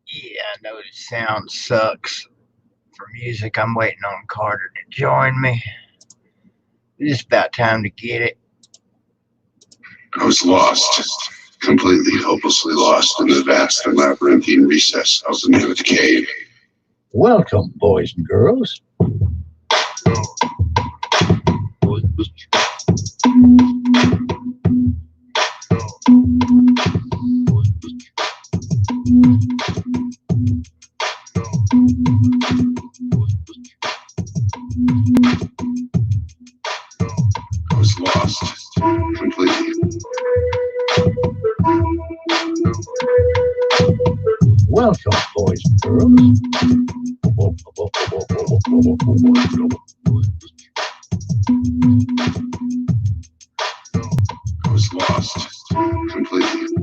Yeah, I know the sound sucks for music. I'm waiting on Carter to join me. It's about time to get it. I was lost, completely hopelessly lost in the vast and labyrinthine recess of the mammoth cave. Welcome, boys and girls. I was lost, completely. Welcome, boys and girls. I was lost, completely.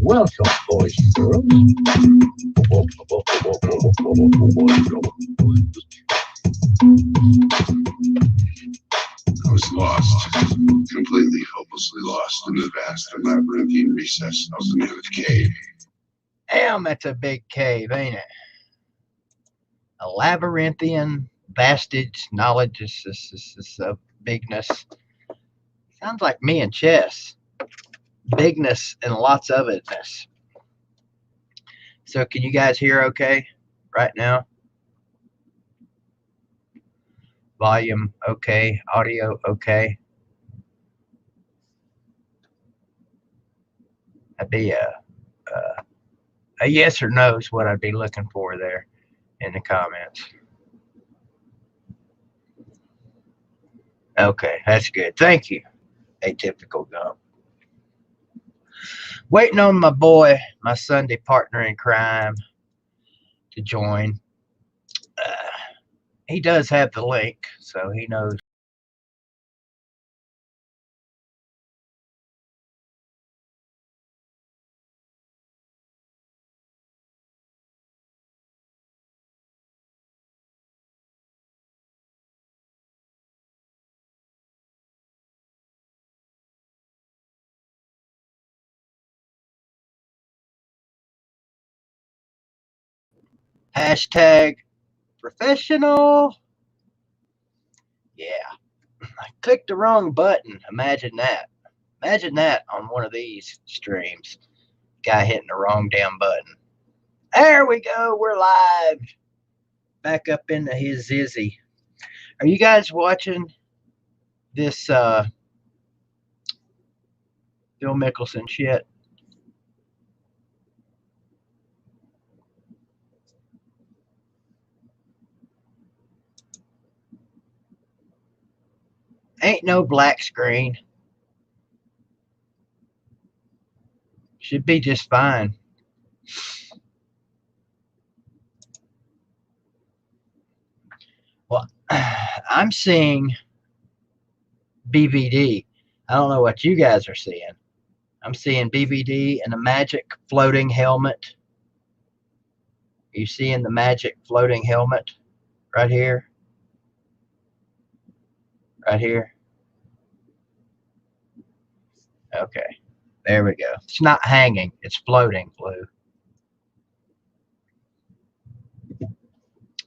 Welcome, boys and girls. I was lost, completely hopelessly lost in the vast and labyrinthine recess of the mammoth cave. Damn, that's a big cave, ain't it? A labyrinthian vastage knowledge of bigness. Sounds like me and chess. Bigness and lots of itness. So can you guys hear okay right now? Volume okay, audio okay. That'd be a yes or no is what I'd be looking for there in the comments. Okay, that's good. Thank you, Atypical Gump. Waiting on my boy, my Sunday partner in crime, to join. He does have the link, so he knows. Hashtag professional. Yeah, I clicked the wrong button. Imagine that. Imagine that on one of these streams. Guy hitting the wrong damn button. There we go. We're live. Back up into his Zizzy. Are you guys watching this Phil Mickelson shit? Ain't no black screen. Should be just fine. Well, I'm seeing BVD. I don't know what you guys are seeing. I'm seeing BVD and a magic floating helmet. Are you seeing the magic floating helmet right here? Right here. Okay. There we go. It's not hanging. It's floating, Blue.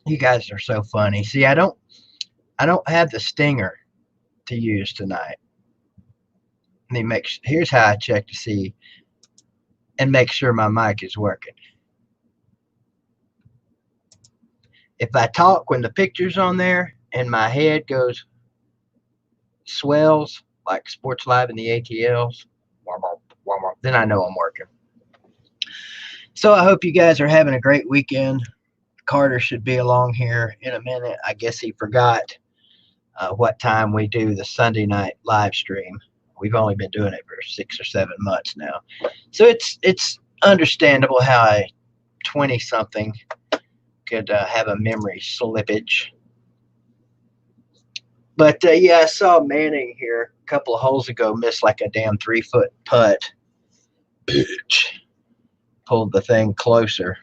You guys are so funny. See, I don't have the stinger to use tonight. Let me here's how I check to see and make sure my mic is working. If I talk when the picture's on there and my head swells like Sports Live and the ATLs, then I know I'm working. So I hope you guys are having a great weekend. Carter should be along here in a minute. I guess he forgot what time we do the Sunday night live stream. We've only been doing it for 6 or 7 months now. So it's understandable how a 20-something could have a memory slippage. But yeah, I saw Manning here a couple of holes ago miss like a damn 3-foot putt. Pulled the thing closer.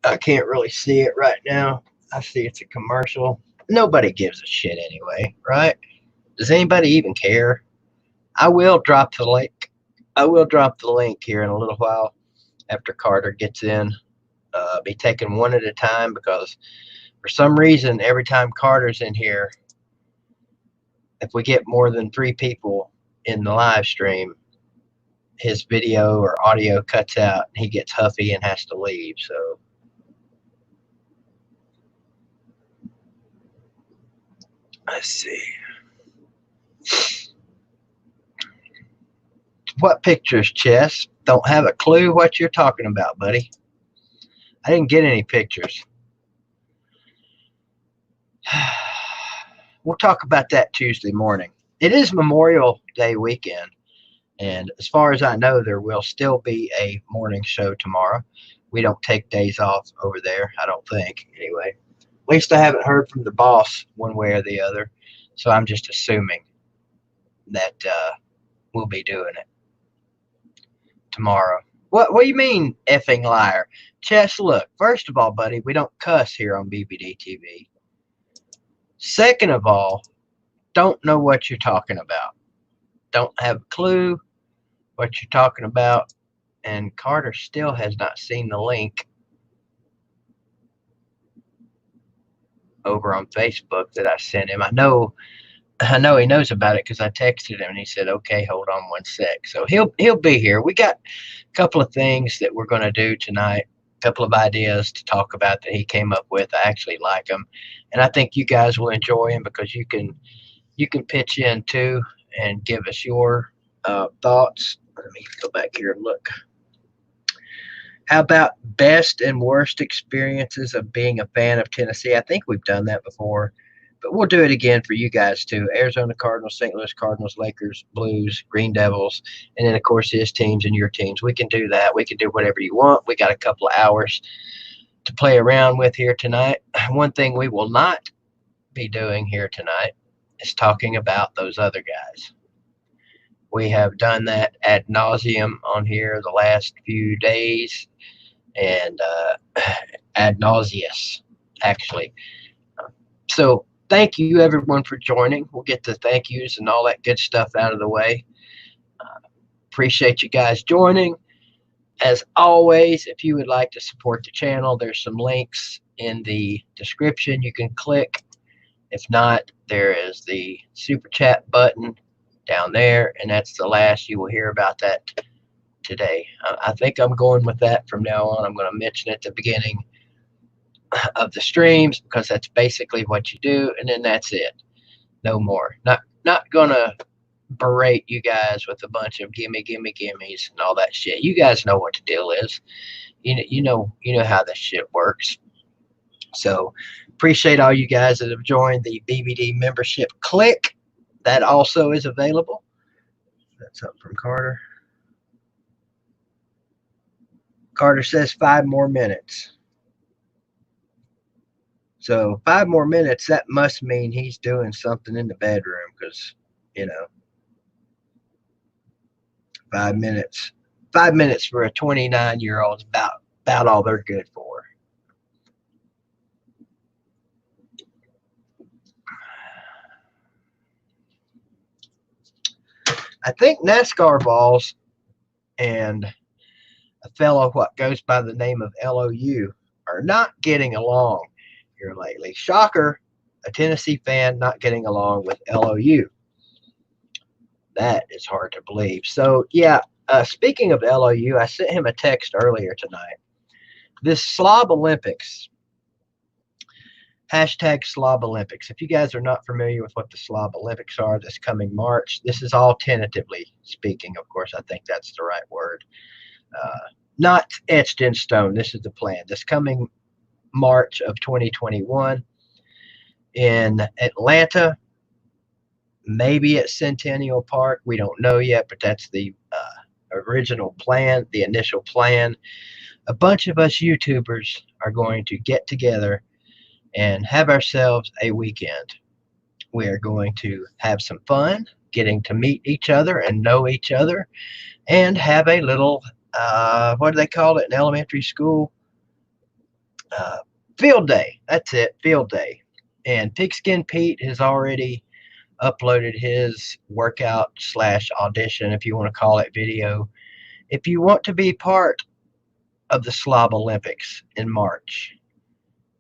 I can't really see it right now. I see it's a commercial. Nobody gives a shit anyway, right? Does anybody even care? I will drop the link. I will drop the link here in a little while after Carter gets in. Be taking one at a time because for some reason, every time Carter's in here, if we get more than 3 people in the live stream, his video or audio cuts out and he gets huffy and has to leave. So let's see. What pictures, Chess? Don't have a clue what you're talking about, buddy. I didn't get any pictures. We'll talk about that Tuesday morning. It is Memorial Day weekend, and as far as I know, there will still be a morning show tomorrow. We don't take days off over there, I don't think, anyway. At least I haven't heard from the boss one way or the other, so I'm just assuming that we'll be doing it tomorrow. What do you mean, effing liar? Chess, look, first of all, buddy, we don't cuss here on BVDTV. Second of all, don't know what you're talking about. Don't have a clue what you're talking about. And Carter still has not seen the link over on Facebook that I sent him. I know he knows about it because I texted him and he said, okay, hold on one sec. So he'll be here. We got a couple of things that we're going to do tonight, a couple of ideas to talk about that he came up with. I actually like them, and I think you guys will enjoy them because you can pitch in too and give us your thoughts. Let me go back here and look. How about best and worst experiences of being a fan of Tennessee? I think we've done that before, but we'll do it again for you guys too. Arizona Cardinals, St. Louis Cardinals, Lakers, Blues, Green Devils, and then of course his teams and your teams. We can do that. We can do whatever you want. We got a couple of hours to play around with here tonight. One thing we will not be doing here tonight is talking about those other guys. We have done that ad nauseum on here the last few days, and ad nauseous, actually. So thank you, everyone, for joining. We'll get the thank yous and all that good stuff out of the way. Appreciate you guys joining. As always, if you would like to support the channel, there's some links in the description you can click. If not, there is the super chat button down there, and that's the last you will hear about that today. I think I'm going with that from now on. I'm going to mention it at the beginning of the streams because that's basically what you do, and then that's it. No more. Not going to berate you guys with a bunch of gimme gimmes and all that shit. You guys know what the deal is. You know how this shit works. So appreciate all you guys that have joined the BVD membership clique. that also is available. That's up from Carter. Carter says 5 more minutes. So 5 more minutes, that must mean he's doing something in the bedroom, because, you know, 5 minutes. 5 minutes for a 29-year-old is about all they're good for. I think NASCAR balls and a fellow what goes by the name of LOU are not getting along here lately. Shocker, a Tennessee fan not getting along with LOU. That is hard to believe. So, yeah, speaking of LOU, I sent him a text earlier tonight. This Slob Olympics, hashtag Slob Olympics. If you guys are not familiar with what the Slob Olympics are this coming March, this is all tentatively speaking. Of course, I think that's the right word. Not etched in stone. This is the plan. This coming March of 2021 in Atlanta, maybe at Centennial Park. We don't know yet, but that's the original plan, the initial plan. A bunch of us YouTubers are going to get together and have ourselves a weekend. We are going to have some fun, getting to meet each other and know each other, and have a little, what do they call it in elementary school? Field day. That's it, field day. And Pigskin Pete has already uploaded his workout / audition, if you want to call it, video. If you want to be part of the Slob Olympics in March,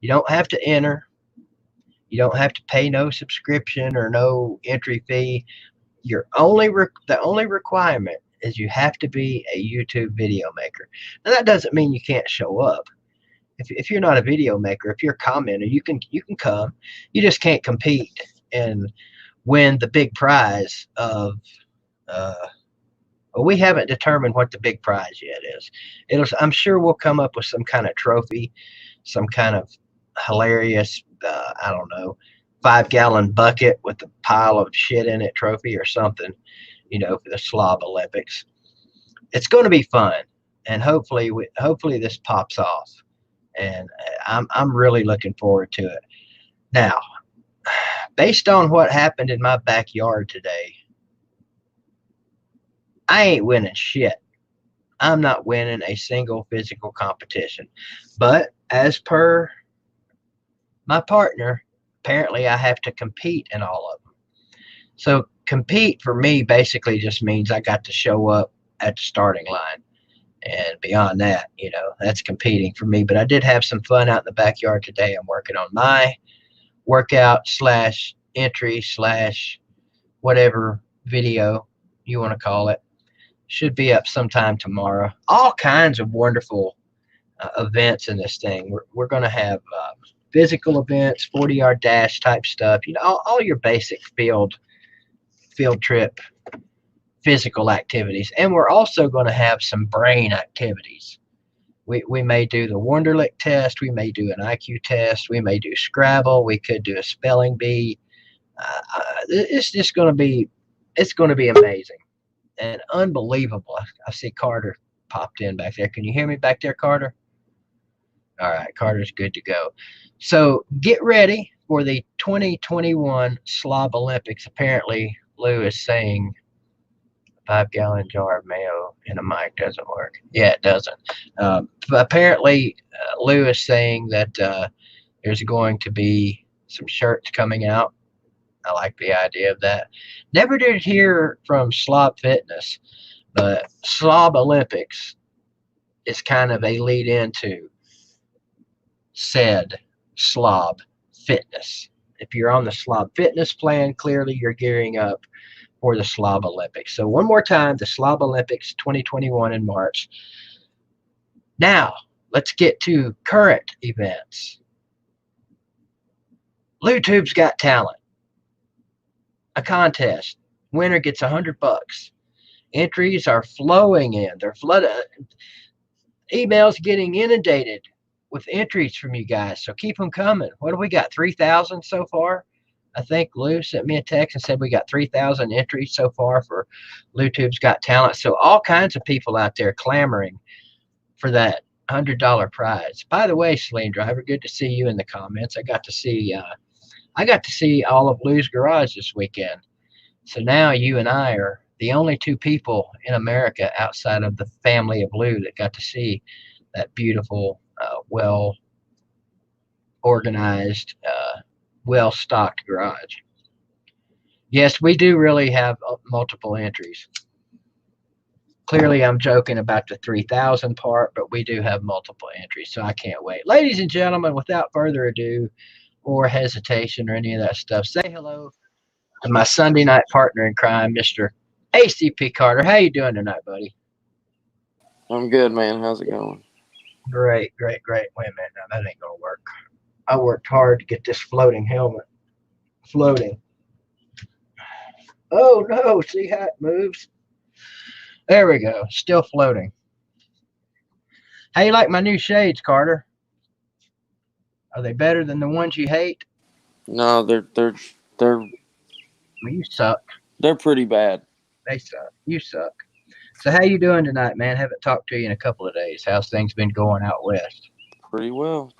you don't have to enter. You don't have to pay no subscription or no entry fee. The only requirement is you have to be a YouTube video maker. Now that doesn't mean you can't show up. If you're not a video maker, if you're a commenter, you can come. You just can't compete and win the big prize of. Well, we haven't determined what the big prize yet is. I'm sure we'll come up with some kind of trophy, some kind of hilarious, I don't know, 5-gallon bucket with a pile of shit in it trophy or something, you know, for the Slob Olympics. It's going to be fun, and hopefully this pops off, and I'm really looking forward to it. Now, based on what happened in my backyard today, I ain't winning shit. I'm not winning a single physical competition. But as per my partner, apparently I have to compete in all of them. So compete for me basically just means I got to show up at the starting line. And beyond that, you know, that's competing for me. But I did have some fun out in the backyard today. I'm working on my workout / entry / whatever video you want to call it. Should be up sometime tomorrow. All kinds of wonderful events in this thing. We're going to have physical events, 40-yard dash type stuff. You know, all your basic field trip physical activities. And we're also going to have some brain activities. We may do the Wonderlic test. We may do an IQ test. We may do Scrabble. We could do a spelling bee. It's just going to be, it's going to be amazing and unbelievable. I see Carter popped in back there. Can you hear me back there, Carter? All right, Carter's good to go. So get ready for the 2021 Slob Olympics. Apparently, Lou is saying 5-gallon jar of mayo in a mic doesn't work. Yeah, it doesn't. But apparently, Lou is saying that there's going to be some shirts coming out. I like the idea of that. Never did hear from Slob Fitness, but Slob Olympics is kind of a lead into said Slob Fitness. If you're on the Slob Fitness plan, clearly you're gearing up for the Slob Olympics. So one more time, the Slob Olympics 2021 in March. Now, let's get to current events. LOUTUBE's Got Talent. A contest. Winner gets $100. Entries are flowing in. They're flooded. Emails getting inundated with entries from you guys. So keep them coming. What do we got? 3,000 so far? I think Lou sent me a text and said we got 3,000 entries so far for LOUTUBE's Got Talent. So all kinds of people out there clamoring for that $100 prize. By the way, Sling Driver, good to see you in the comments. I got to see all of Lou's garage this weekend. So now you and I are the only two people in America outside of the family of Lou that got to see that beautiful, well organized, well stocked garage. Yes, we do really have multiple entries. Clearly, I'm joking about the 3,000 part, but we do have multiple entries, so I can't wait. Ladies and gentlemen, without further ado or hesitation or any of that stuff, say hello to my Sunday night partner in crime, Mr. ACP Carter. How you doing tonight, buddy? I'm good, man. How's it going? Great. Wait a minute, now that ain't gonna work. I worked hard to get this floating helmet floating. Oh no, see how it moves? There we go, still floating. How you like my new shades, Carter? Are they better than the ones you hate? No, they're Well, you suck. they're pretty bad. They suck. You suck. So how you doing tonight, man? Haven't talked to you in a couple of days. How's things been going out west? Pretty well.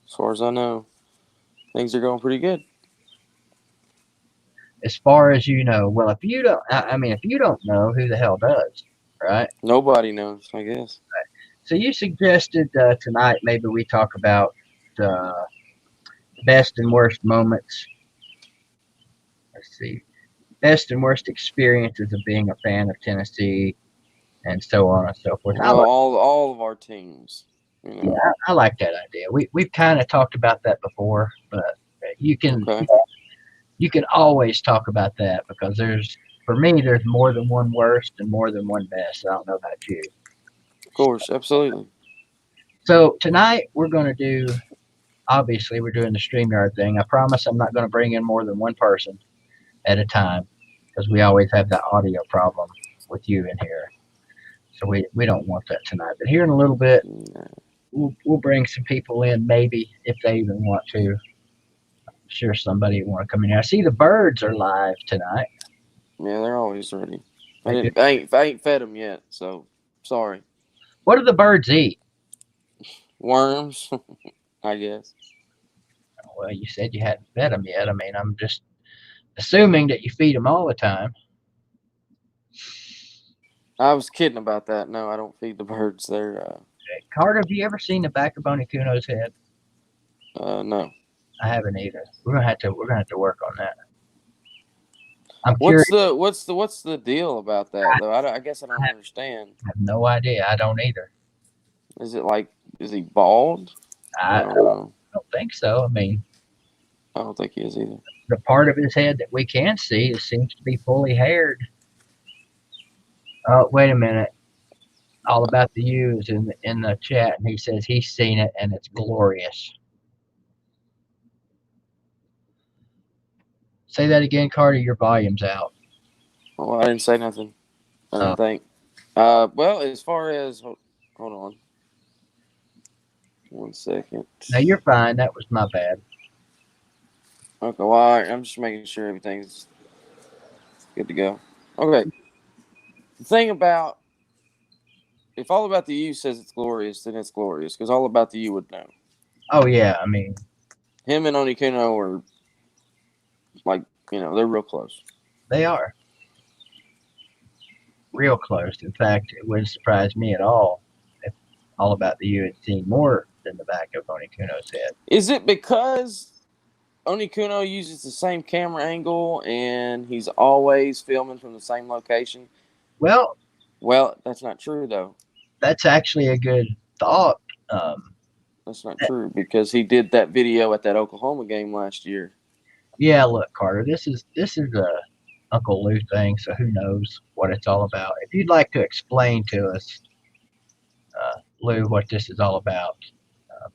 As far as I know, things are going pretty good. As far as you know, well, if you don't, if you don't know, who the hell does, right? Nobody knows, I guess. So you suggested tonight maybe we talk about best and worst moments. Let's see, best and worst experiences of being a fan of Tennessee, and so on and so forth. Well, all of our teams. You know. Yeah, I like that idea. We've kind of talked about that before, but you can always talk about that because for me there's more than one worst and more than one best. I don't know about you. Of course, absolutely. So tonight we're going to do. Obviously, we're doing the StreamYard thing. I promise I'm not going to bring in more than one person at a time because we always have that audio problem with you in here. So we don't want that tonight. But here in a little bit, we'll bring some people in, maybe, if they even want to. I'm sure somebody will want to come in here. I see the birds are live tonight. Yeah, they're always ready. I ain't fed them yet, so sorry. What do the birds eat? Worms, I guess. Well, you said you hadn't fed them yet. I mean, I'm just assuming that you feed them all the time. I was kidding about that. No, I don't feed the birds. They're Carter, have you ever seen the back of Bonnie Kuno's head? no. I haven't either. We're gonna have to work on that. I'm curious. What's the deal about that though? I guess I don't understand. I have no idea. I don't either. Is he bald? I don't think so. I mean, I don't think he is either. The part of his head that we can see seems to be fully haired. Oh, wait a minute. All About the U is in the chat, and he says he's seen it, and it's glorious. Say that again, Carter. Your volume's out. Oh, I didn't say nothing. I don't think. Well, as far as hold on, 1 second. No, you're fine. That was my bad. Okay, well, I'm just making sure everything's good to go. Okay. The thing about if All About the U says it's glorious, then it's glorious because All About the U would know. Oh yeah, I mean, him and Onikuno are they're real close. They are real close. In fact, it wouldn't surprise me at all if All About the U had seen more than the back of Onikuno's head. Is it because Onikuno uses the same camera angle and he's always filming from the same location? Well, that's not true though. That's actually a good thought. That's not true because he did that video at that Oklahoma game last year. Yeah, look, Carter, this is a Uncle Lou thing, so who knows what it's all about. If you'd like to explain to us, Lou, what this is all about,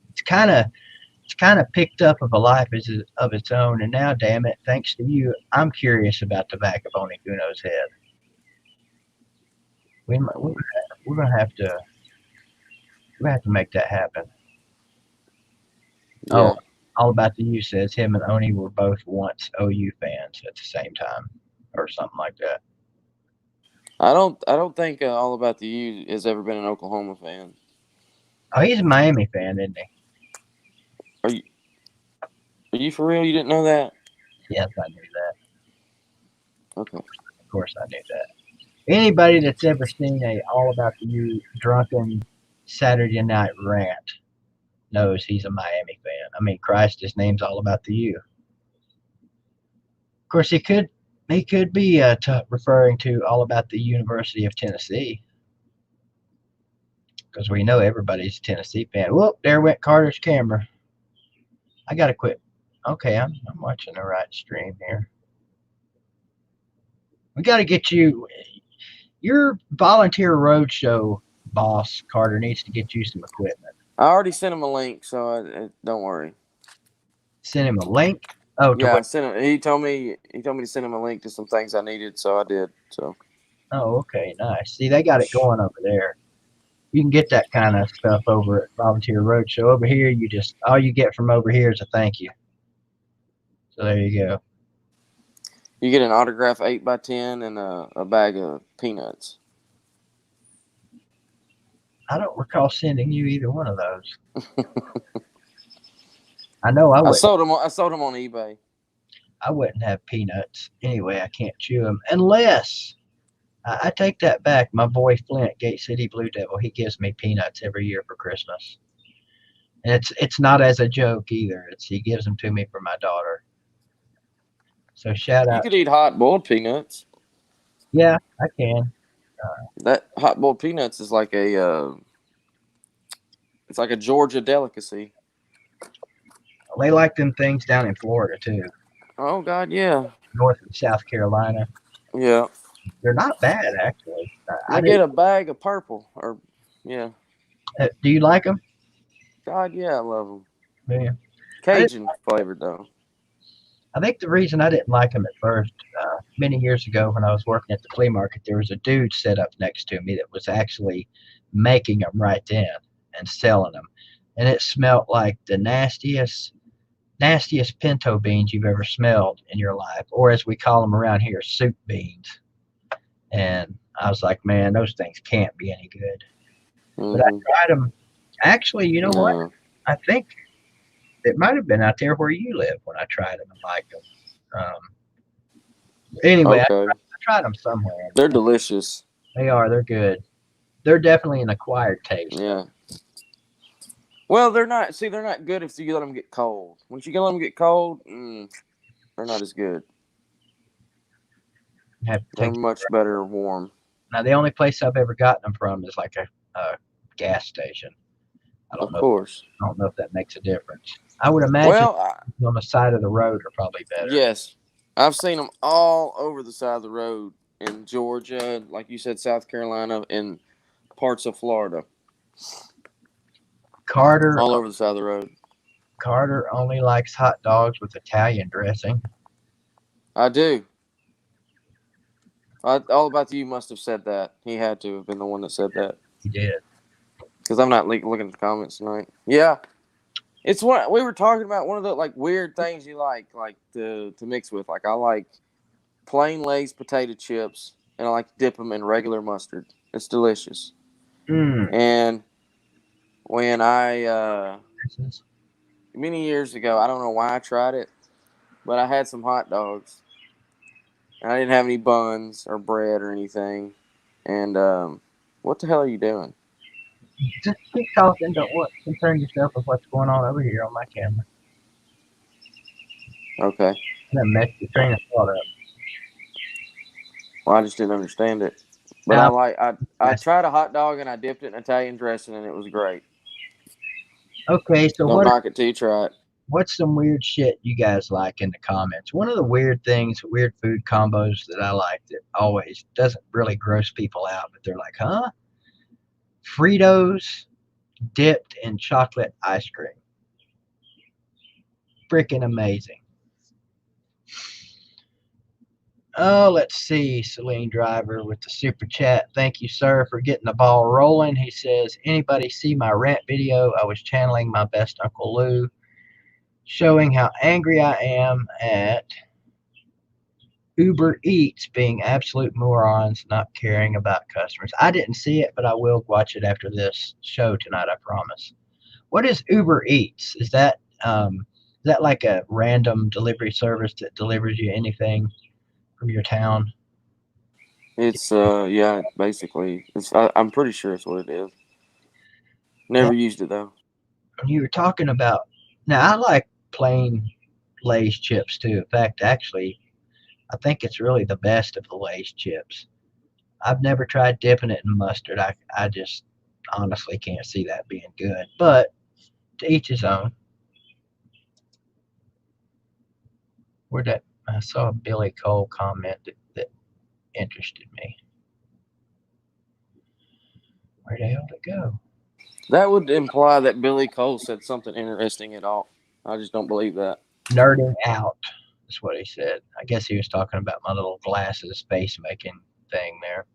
it's kind of picked up of a life of its own, and now, damn it, thanks to you, I'm curious about the back of Onikuno's head. We're gonna have to make that happen. Yeah. All About the U says him and Oni were both once OU fans at the same time, or something like that. I don't think All About the U has ever been an Oklahoma fan. Oh, he's a Miami fan, isn't he? Are you for real? You didn't know that? Yes, I knew that. Okay. Of course, I knew that. Anybody that's ever seen a All About the U drunken Saturday night rant knows he's a Miami fan. I mean, Christ, his name's All About the U. Of course, he could be referring to All About the University of Tennessee, because we know everybody's a Tennessee fan. Whoop, there went Carter's camera. I gotta quit. Okay, I'm watching the right stream here. We gotta get you. Your volunteer roadshow boss, Carter, needs to get you some equipment. I already sent him a link, so don't worry. Send him a link. Oh, yeah, I sent him. He told me to send him a link to some things I needed, so I did. So. Oh, okay, nice. See, they got it going over there. You can get that kind of stuff over at Volunteer Roadshow. Over here, you just all you get from over here is a thank you. So there you go. You get an autograph 8x10 and a bag of peanuts. I don't recall sending you either one of those. I know I sold them on eBay. I wouldn't have peanuts anyway. I can't chew them unless I take that back. My boy Flint, Gate City Blue Devil, he gives me peanuts every year for Christmas, and it's not as a joke either. He gives them to me for my daughter. So shout out. You could eat hot boiled peanuts. Yeah, I can. That hot boiled peanuts is like it's like a Georgia delicacy. They like them things down in Florida too. Oh God, yeah. North and South Carolina. Yeah. They're not bad actually. I get a bag of purple, or yeah. Do you like them? God, yeah, I love them. Yeah. Cajun flavored though. I think the reason I didn't like them at first, many years ago when I was working at the flea market, there was a dude set up next to me that was actually making them right then and selling them. And it smelled like the nastiest pinto beans you've ever smelled in your life, or as we call them around here, soup beans. And I was like, man, those things can't be any good. Mm-hmm. But I tried them. Actually, you know what? I think it might have been out there where you live when I tried them and liked them. Anyway, okay. I tried them somewhere. They're delicious. They are. They're good. They're definitely an acquired taste. Yeah. Well, they're not. See, they're not good if you let them get cold. Once you let them get cold, they're not as good. They're much better warm. Now, the only place I've ever gotten them from is like a gas station. I don't know if that makes a difference. I would imagine on the side of the road are probably better. Yes. I've seen them all over the side of the road in Georgia, like you said, South Carolina, and parts of Florida. Carter. All over the side of the road. Carter only likes hot dogs with Italian dressing. I do. All About the You must have said that. He had to have been the one that said that. He did. Because I'm not looking at the comments tonight. Yeah. It's what we were talking about. One of the like weird things you like to mix with. Like I like plain Lay's potato chips, and I like to dip them in regular mustard. It's delicious. And when I many years ago, I don't know why I tried it, but I had some hot dogs, and I didn't have any buns or bread or anything. And what the hell are you doing? Just keep talking. Don't concern yourself with what's going on over here on my camera. Okay. And then mess your train of thought up. Well, I just didn't understand it. But I tried a hot dog and I dipped it in Italian dressing and it was great. Okay, so don't knock it till you try it. What's some weird shit you guys like in the comments? One of the weird things, weird food combos that I like that always doesn't really gross people out, but they're like, huh? Fritos dipped in chocolate ice cream. Freaking amazing. Oh, let's see. Celine Driver with the super chat. Thank you, sir, for getting the ball rolling. He says, anybody see my rant video? I was channeling my best Uncle Lou. showing how angry I am at Uber Eats being absolute morons, not caring about customers. I didn't see it, but I will watch it after this show tonight, I promise. What is Uber Eats? Is that like a random delivery service that delivers you anything from your town? It's yeah, basically. I'm pretty sure it's what it is. And Never used it though. you were talking about, now I like plain Lay's chips too. In fact, actually, I think it's really the best of the Lay's chips. I've never tried dipping it in mustard. I just honestly can't see that being good. But to each his own. Where that I saw a Billy Cole comment that interested me. Where the hell did it go? That would imply that Billy Cole said something interesting at all. I just don't believe that. Nerding out is what he said. I guess he was talking about my little glasses space making thing there.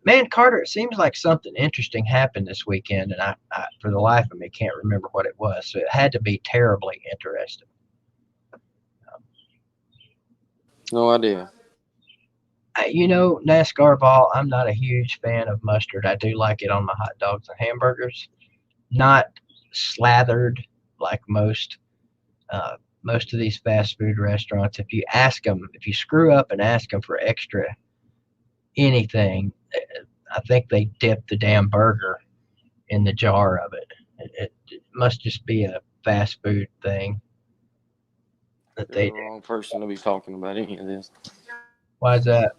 Man, Carter, it seems like something interesting happened this weekend, and I for the life of me, can't remember what it was. So it had to be terribly interesting. No idea. You know, NASCAR ball, I'm not a huge fan of mustard. I do like it on my hot dogs and hamburgers. Not slathered like most of these fast food restaurants. If you screw up and ask them for extra anything, I think they dip the damn burger in the jar of it. It must just be a fast food thing that You're they the do. wrong person to be talking about any of this. Why is that?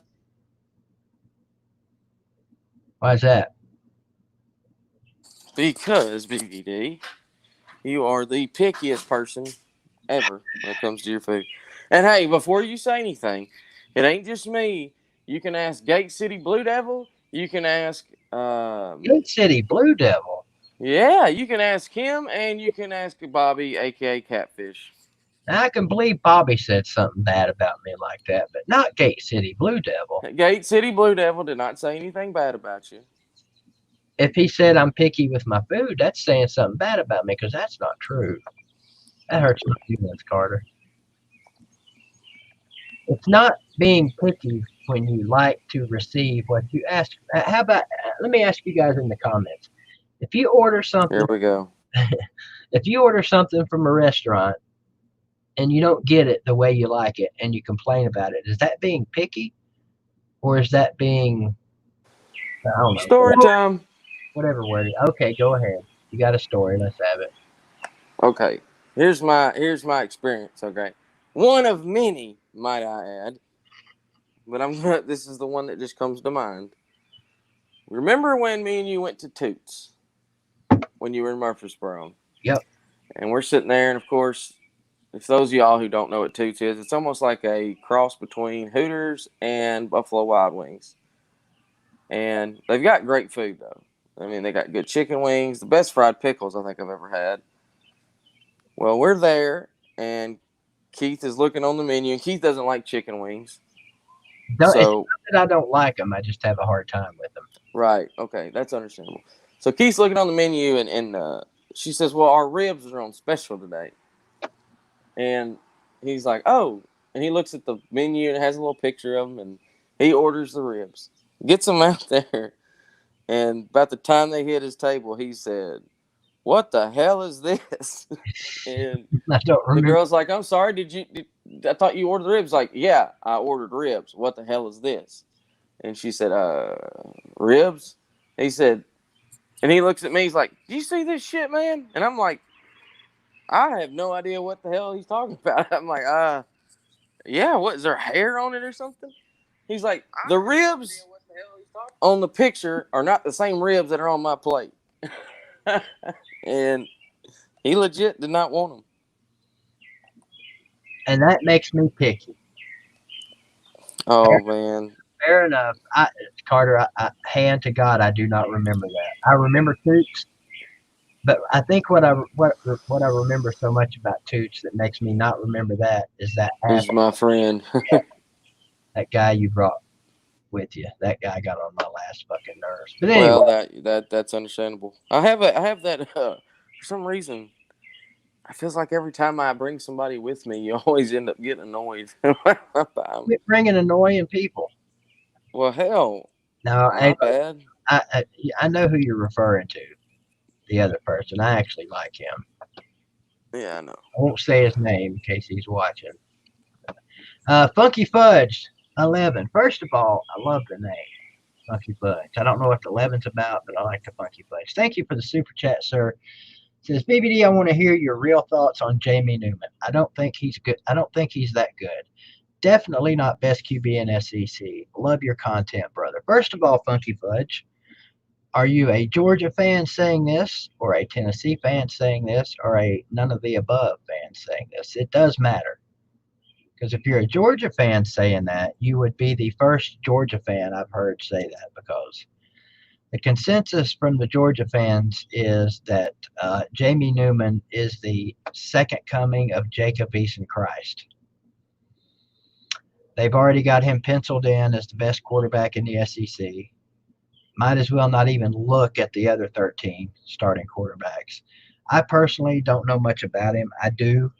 Why is that? Because, BVD, you are the pickiest person ever when it comes to your food. And hey, before you say anything, it ain't just me. You can ask Gate City Blue Devil. You can ask, Good City Blue Devil. yeah, you can ask him, and you can ask Bobby, aka Catfish. Now, I can believe Bobby said something bad about me like that, but not Gate City Blue Devil. Gate City Blue Devil did not say anything bad about you. If he said I'm picky with my food, that's saying something bad about me because that's not true. That hurts my feelings, Carter. It's not being picky when you like to receive what you ask. How about, let me ask you guys in the comments. If you order something, Here we go. if you order something from a restaurant and you don't get it the way you like it and you complain about it, is that being picky? Or is that being, I don't know, Story time. whatever word? Okay, go ahead. You got a story. Let's have it. Okay, here's my experience. Okay, one of many, might I add, but this is the one that just comes to mind. Remember when me and you went to Toots when you were in Murfreesboro? Yep. And we're sitting there, and of course, if those of y'all who don't know what Toots is, it's almost like a cross between Hooters and Buffalo Wild Wings. And they've got great food though. I mean, they got good chicken wings, the best fried pickles I think I've ever had. Well, we're there, and Keith is looking on the menu, and Keith doesn't like chicken wings. It's So, not that I don't like them. I just have a hard time with them. right, okay, that's understandable. So Keith's looking on the menu, and she says, well, our ribs are on special today. And he's like, oh. And he looks at the menu, and it has a little picture of them, and he orders the ribs. Gets them out there, and about the time they hit his table, he said, what the hell is this? And I don't the remember. girl's like, I'm sorry, I thought you ordered ribs. Like, yeah, I ordered ribs. What the hell is this? And she said, ribs? And he said, and he looks at me, he's like, do you see this shit, man? And I'm like, I have no idea what the hell he's talking about. I'm like, yeah, what, is there hair on it or something? He's like, the ribs on the picture are not the same ribs that are on my plate. And he legit did not want them. And that makes me picky. Oh, man. Fair enough. Carter, hand to God, I do not remember that. I remember Toots, but I think what I remember so much about Toots that makes me not remember that is that He's my friend. that guy you brought with you. That guy got on my last fucking nerves. But anyway, Well, that's understandable. I have that for some reason. it feels like every time I bring somebody with me, you always end up getting annoyed. Quit bringing annoying people. Well, hell, No, my bad. I know who you're referring to. The other person. I actually like him. Yeah, I know. I won't say his name in case he's watching. Funky Fudge 11. First of all, I love the name Funky Fudge. I don't know what the 11's about, but I like the Funky Fudge. Thank you for the super chat, sir. It says BVD, I want to hear your real thoughts on Jamie Newman. I don't think he's good. I don't think he's that good. Definitely not best QB in SEC. Love your content, brother. First of all, Funky Fudge, are you a Georgia fan saying this, or a Tennessee fan saying this, or a none of the above fan saying this? It does matter. Because if you're a Georgia fan saying that, you would be the first Georgia fan I've heard say that, because the consensus from the Georgia fans is that Jamie Newman is the second coming of Jacob Eason Christ. They've already got him penciled in as the best quarterback in the SEC. Might as well not even look at the other 13 starting quarterbacks. I personally don't know much about him. I do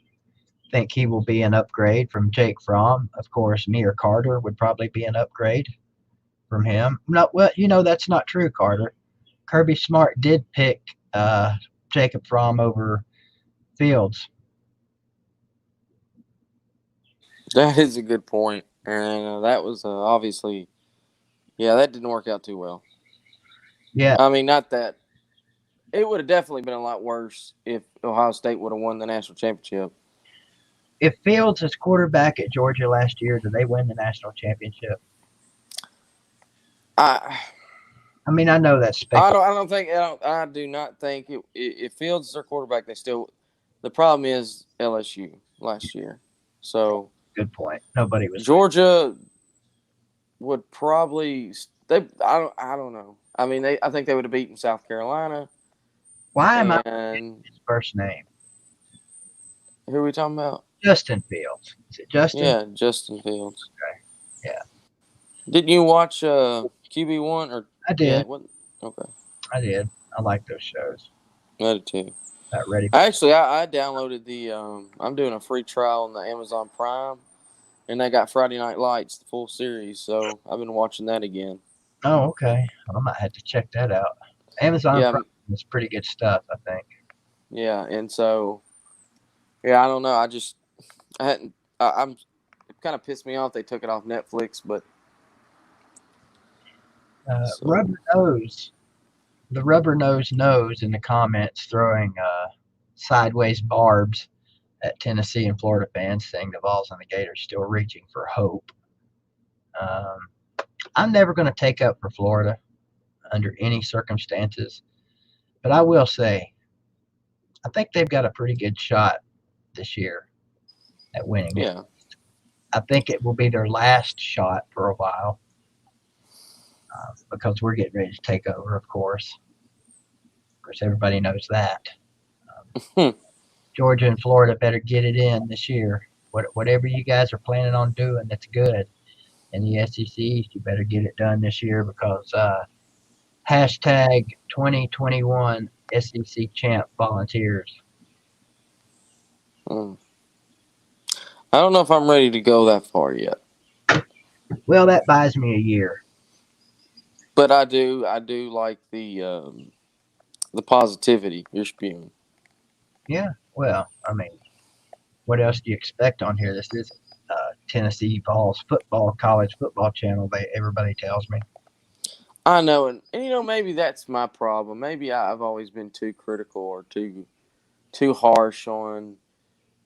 think he will be an upgrade from Jake Fromm. Of course, me or Carter would probably be an upgrade from him. No, well, that's not true, Carter. Kirby Smart did pick Jacob Fromm over Fields. That is a good point. And that was obviously, that didn't work out too well. Yeah. I mean, not that. It would have definitely been a lot worse if Ohio State would have won the national championship. If Fields is quarterback at Georgia last year, do they win the national championship? I mean, I know that's speculative. I do not think if Fields is their quarterback, they still. The problem is LSU last year. So good point. Nobody was. Georgia would probably. I don't know. I mean, I think they would have beaten South Carolina. Why am I forgetting his first name? Who are we talking about? Justin Fields. Is it Justin? Yeah, Justin Fields. Okay. Yeah. Didn't you watch QB1 or? I did. Yeah, okay. I did. I like those shows. I did too. Not ready. Actually, I downloaded the. I'm doing a free trial on the Amazon Prime, and they got Friday Night Lights, the full series. So I've been watching that again. Oh, okay. I might have to check that out. Amazon Prime is pretty good stuff, I think. Yeah, and so, I don't know. I'm it kind of pissed me off they took it off Netflix, but Rubber Nose, the Rubber Nose knows in the comments throwing sideways barbs at Tennessee and Florida fans, saying the Vols and the Gators still reaching for hope. I'm never going to take up for Florida under any circumstances, but I will say I think they've got a pretty good shot this year at winning. Yeah. I think it will be their last shot for a while because we're getting ready to take over, of course. Of course, everybody knows that. Georgia and Florida better get it in this year. Whatever you guys are planning on doing that's good in the SEC East, you better get it done this year because hashtag 2021 SEC champ volunteers. I don't know if I'm ready to go that far yet. Well, that buys me a year. But I do like the positivity you're spewing. Yeah, well, I mean, what else do you expect on here? This is Tennessee Vols football, college football channel. Everybody tells me. I know, and maybe that's my problem. Maybe I've always been too critical or too harsh on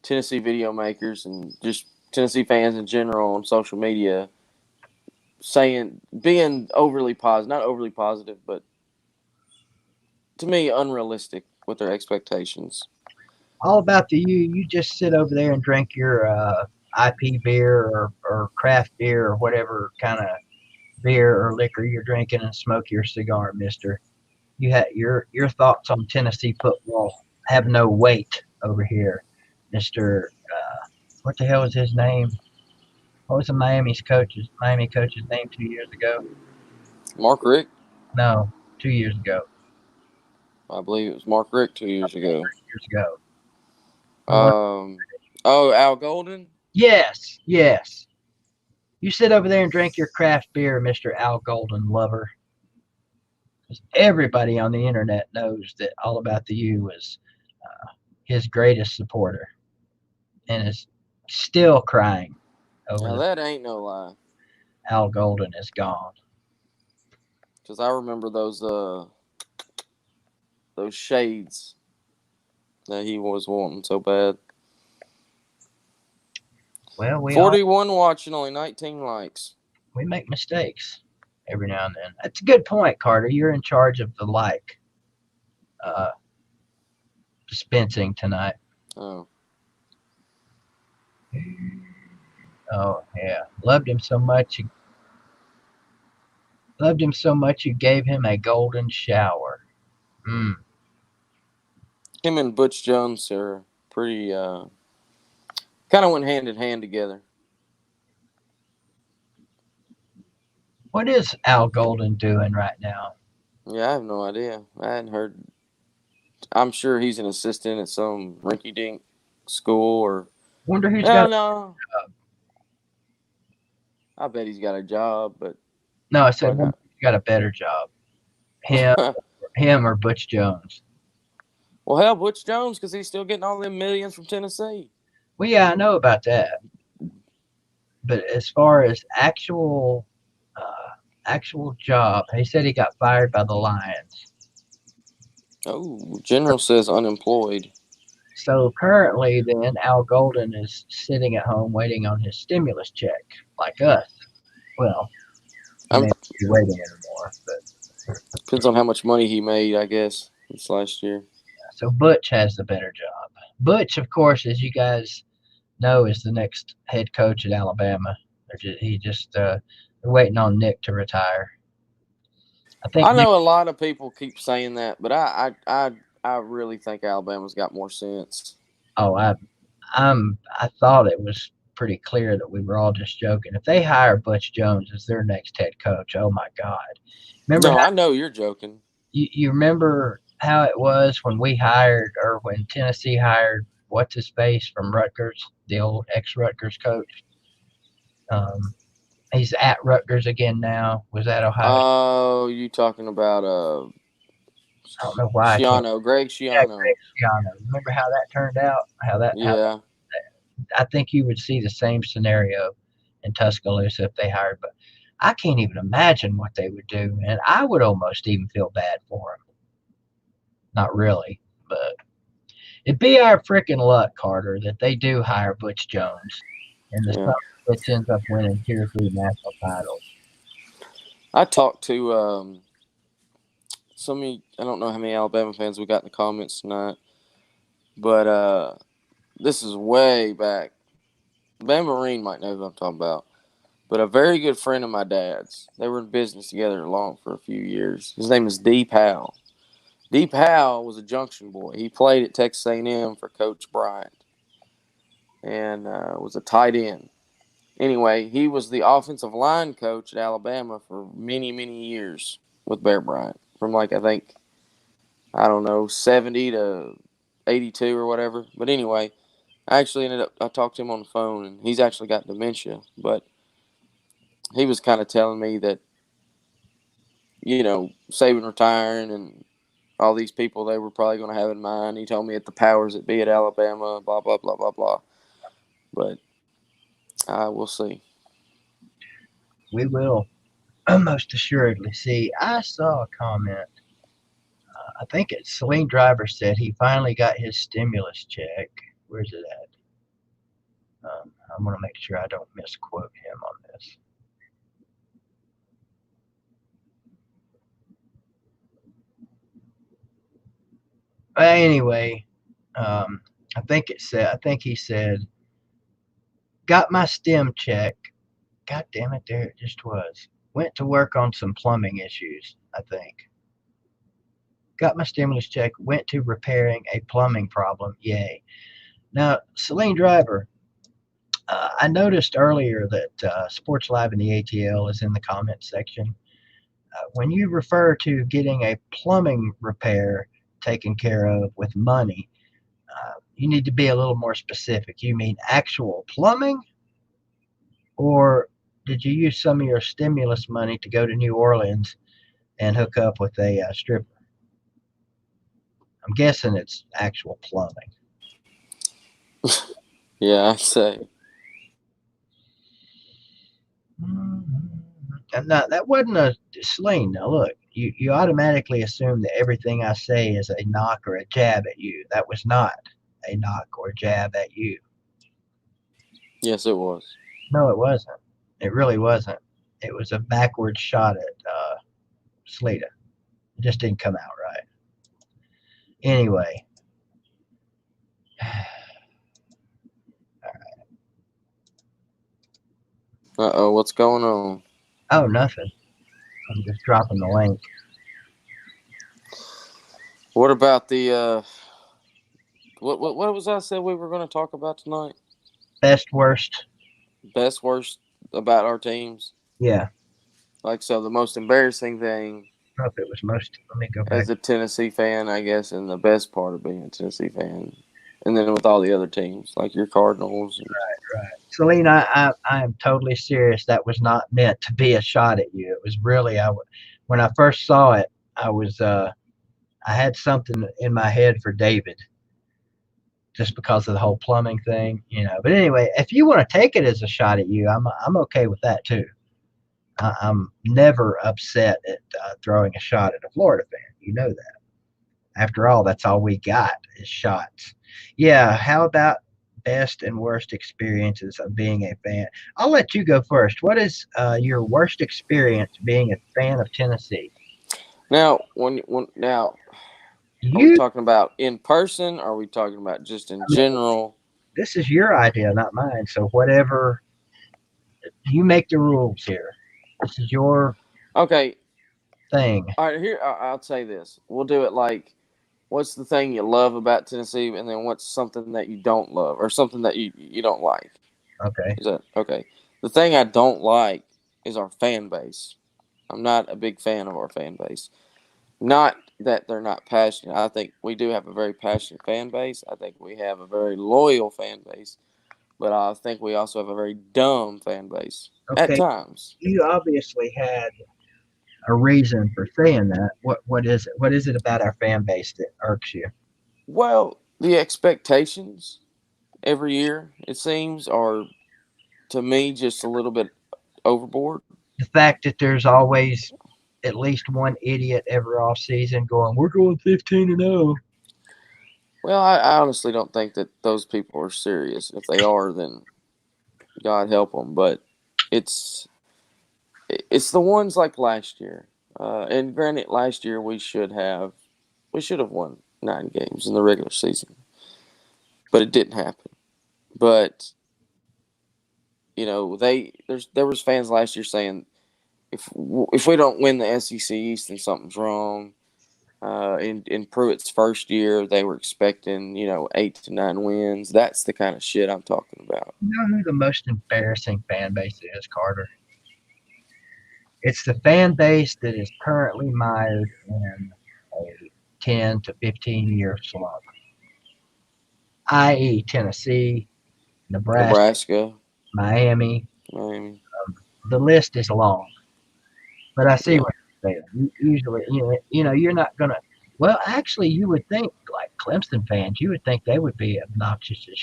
Tennessee video makers and just Tennessee fans in general on social media, being overly positive, not overly positive, but to me unrealistic with their expectations. All about you just sit over there and drink your IP beer or craft beer or whatever kind of beer or liquor you're drinking and smoke your cigar, mister. You have your thoughts on Tennessee football have no weight over here, Mr. What the hell was his name? What was the Miami coach's name 2 years ago? Mark Richt? No, 2 years ago. I believe it was Mark Richt 2 years ago. 3 years ago. Oh, Al Golden. Yes, yes. You sit over there and drink your craft beer, Mr. Al Golden lover. 'Cause everybody on the internet knows that All About the U was his greatest supporter and is still crying over Now the that ain't no lie, Al Golden is gone. because I remember those shades that he was wanting so bad. Well, 41 watching, only 19 likes. we make mistakes every now and then. That's a good point, Carter. You're in charge of the like dispensing tonight. Oh, Oh yeah, loved him so much. You gave him a golden shower. Mm. him and Butch Jones are pretty kind of went hand in hand together. What is Al Golden doing right now? Yeah, I have no idea. I hadn't heard. I'm sure he's an assistant at some rinky-dink school or. Wonder who's No, got. no. I bet he's got a job, but No, I said but wonder who's got a better job. Him or Butch Jones. well, hell, Butch Jones, because he's still getting all them millions from Tennessee. Well, yeah, I know about that. But as far as actual job, he said he got fired by the Lions. Oh, General says unemployed. So currently, then Al Golden is sitting at home waiting on his stimulus check, like us. Well, he may not be waiting anymore, but Depends on how much money he made, I guess, this last year. so Butch has the better job. Butch, of course, as you guys know, is the next head coach at Alabama. They're waiting on Nick to retire. I know a lot of people keep saying that, but I really think Alabama's got more sense. Oh, I thought it was pretty clear that we were all just joking. If they hire Butch Jones as their next head coach, oh my God! I know you're joking. You remember how it was when we hired, or when Tennessee hired what's his face from Rutgers, the old ex-Rutgers coach. He's at Rutgers again now. Was at Ohio. Oh, you talking about I don't know why. Greg Schiano. Yeah, Greg Schiano. Remember how that turned out? Yeah. I think you would see the same scenario in Tuscaloosa if they hired, but I can't even imagine what they would do, and I would almost even feel bad for them. Not really, but it'd be our freaking luck, Carter, that they do hire Butch Jones, and the Sun Butch ends up winning Tier 3 national titles. I talked to I don't know how many Alabama fans we got in the comments tonight, but this is way back. Van Marine might know who I'm talking about, but a very good friend of my dad's. They were in business together for a few years. His name is D. Powell. D. Powell was a Junction boy. He played at Texas A&M for Coach Bryant and was a tight end. Anyway, he was the offensive line coach at Alabama for many, many years with Bear Bryant. From I think, 70 to 82 or whatever. But anyway, I talked to him on the phone, and he's actually got dementia. But he was kind of telling me that, Saban retiring and all these people they were probably going to have in mind. He told me at the powers that be at Alabama, blah, blah, blah, blah, blah. But we'll see. We will most assuredly see. I saw a comment. I think it's Celine Driver said he finally got his stimulus check. Where's it at? I want to make sure I don't misquote him on this. Anyway, I think he said, got my stim check. God damn it, there it just was. Went to work on some plumbing issues, I think. Got my stimulus check, went to repairing a plumbing problem. Yay. Now, Celine Driver, I noticed earlier that Sports Live in the ATL is in the comment section. When you refer to getting a plumbing repair taken care of with money, You need to be a little more specific. You mean actual plumbing? Or did you use some of your stimulus money to go to New Orleans and hook up with a stripper? I'm guessing it's actual plumbing. Yeah, I'd say. And that wasn't a sling. Now look, you automatically assume that everything I say is a knock or a jab at you. That was not a knock or jab at you. Yes, it was. No, it wasn't. It really wasn't. It was a backward shot at Sleeta. It just didn't come out right. Anyway. Uh-oh, what's going on? Oh, nothing. I'm just dropping the link. What about the what was I said we were going to talk about tonight? Best, worst. Best, worst about our teams. Yeah. Like, so the most embarrassing thing I don't know if it was most. Let me go back. as a Tennessee fan, I guess, and the best part of being a Tennessee fan. And then with all the other teams, like your Cardinals. And... Right. Celine, I am totally serious. That was not meant to be a shot at you. It was really, when I first saw it, I had something in my head for David just because of the whole plumbing thing, you know. But anyway, if you want to take it as a shot at you, I'm okay with that too. I'm never upset at throwing a shot at a Florida fan. You know that. After all, that's all we got is shots. Yeah, how about best and worst experiences of being a fan? I'll let you go first. What is your worst experience being a fan of Tennessee? Now, now, are we talking about in person? Or are we talking about just in general? This is your idea, not mine. So whatever, you make the rules here. This is your thing. All right, here I'll say this. We'll do it like, what's the thing you love about Tennessee, and then what's something that you don't love, or something that you don't like. Okay. Is that okay? The thing I don't like is our fan base. I'm not a big fan of our fan base. Not that they're not passionate. I think we do have a very passionate fan base. I think we have a very loyal fan base. But I think we also have a very dumb fan base at times. You obviously had a reason for saying that. What is it? What is it about our fan base that irks you? Well, the expectations every year, it seems, are, to me, just a little bit overboard. The fact that there's always at least one idiot every off season going, we're going 15-0. Well, I honestly don't think that those people are serious. If they are, then God help them. But it's the ones like last year. And granted, last year we should have won 9 games in the regular season, but it didn't happen. But you know, there was fans last year saying if we don't win the SEC East, then something's wrong. In Pruitt's first year, they were expecting 8 to 9 wins. That's the kind of shit I'm talking about. You know who the most embarrassing fan base is, Carter? It's the fan base that is currently mired in a 10 to 15-year slump, i.e. Tennessee, Nebraska, Miami. The list is long. But I see what you're saying. Usually, you're not going to – well, actually, you would think, like Clemson fans, you would think they would be obnoxious as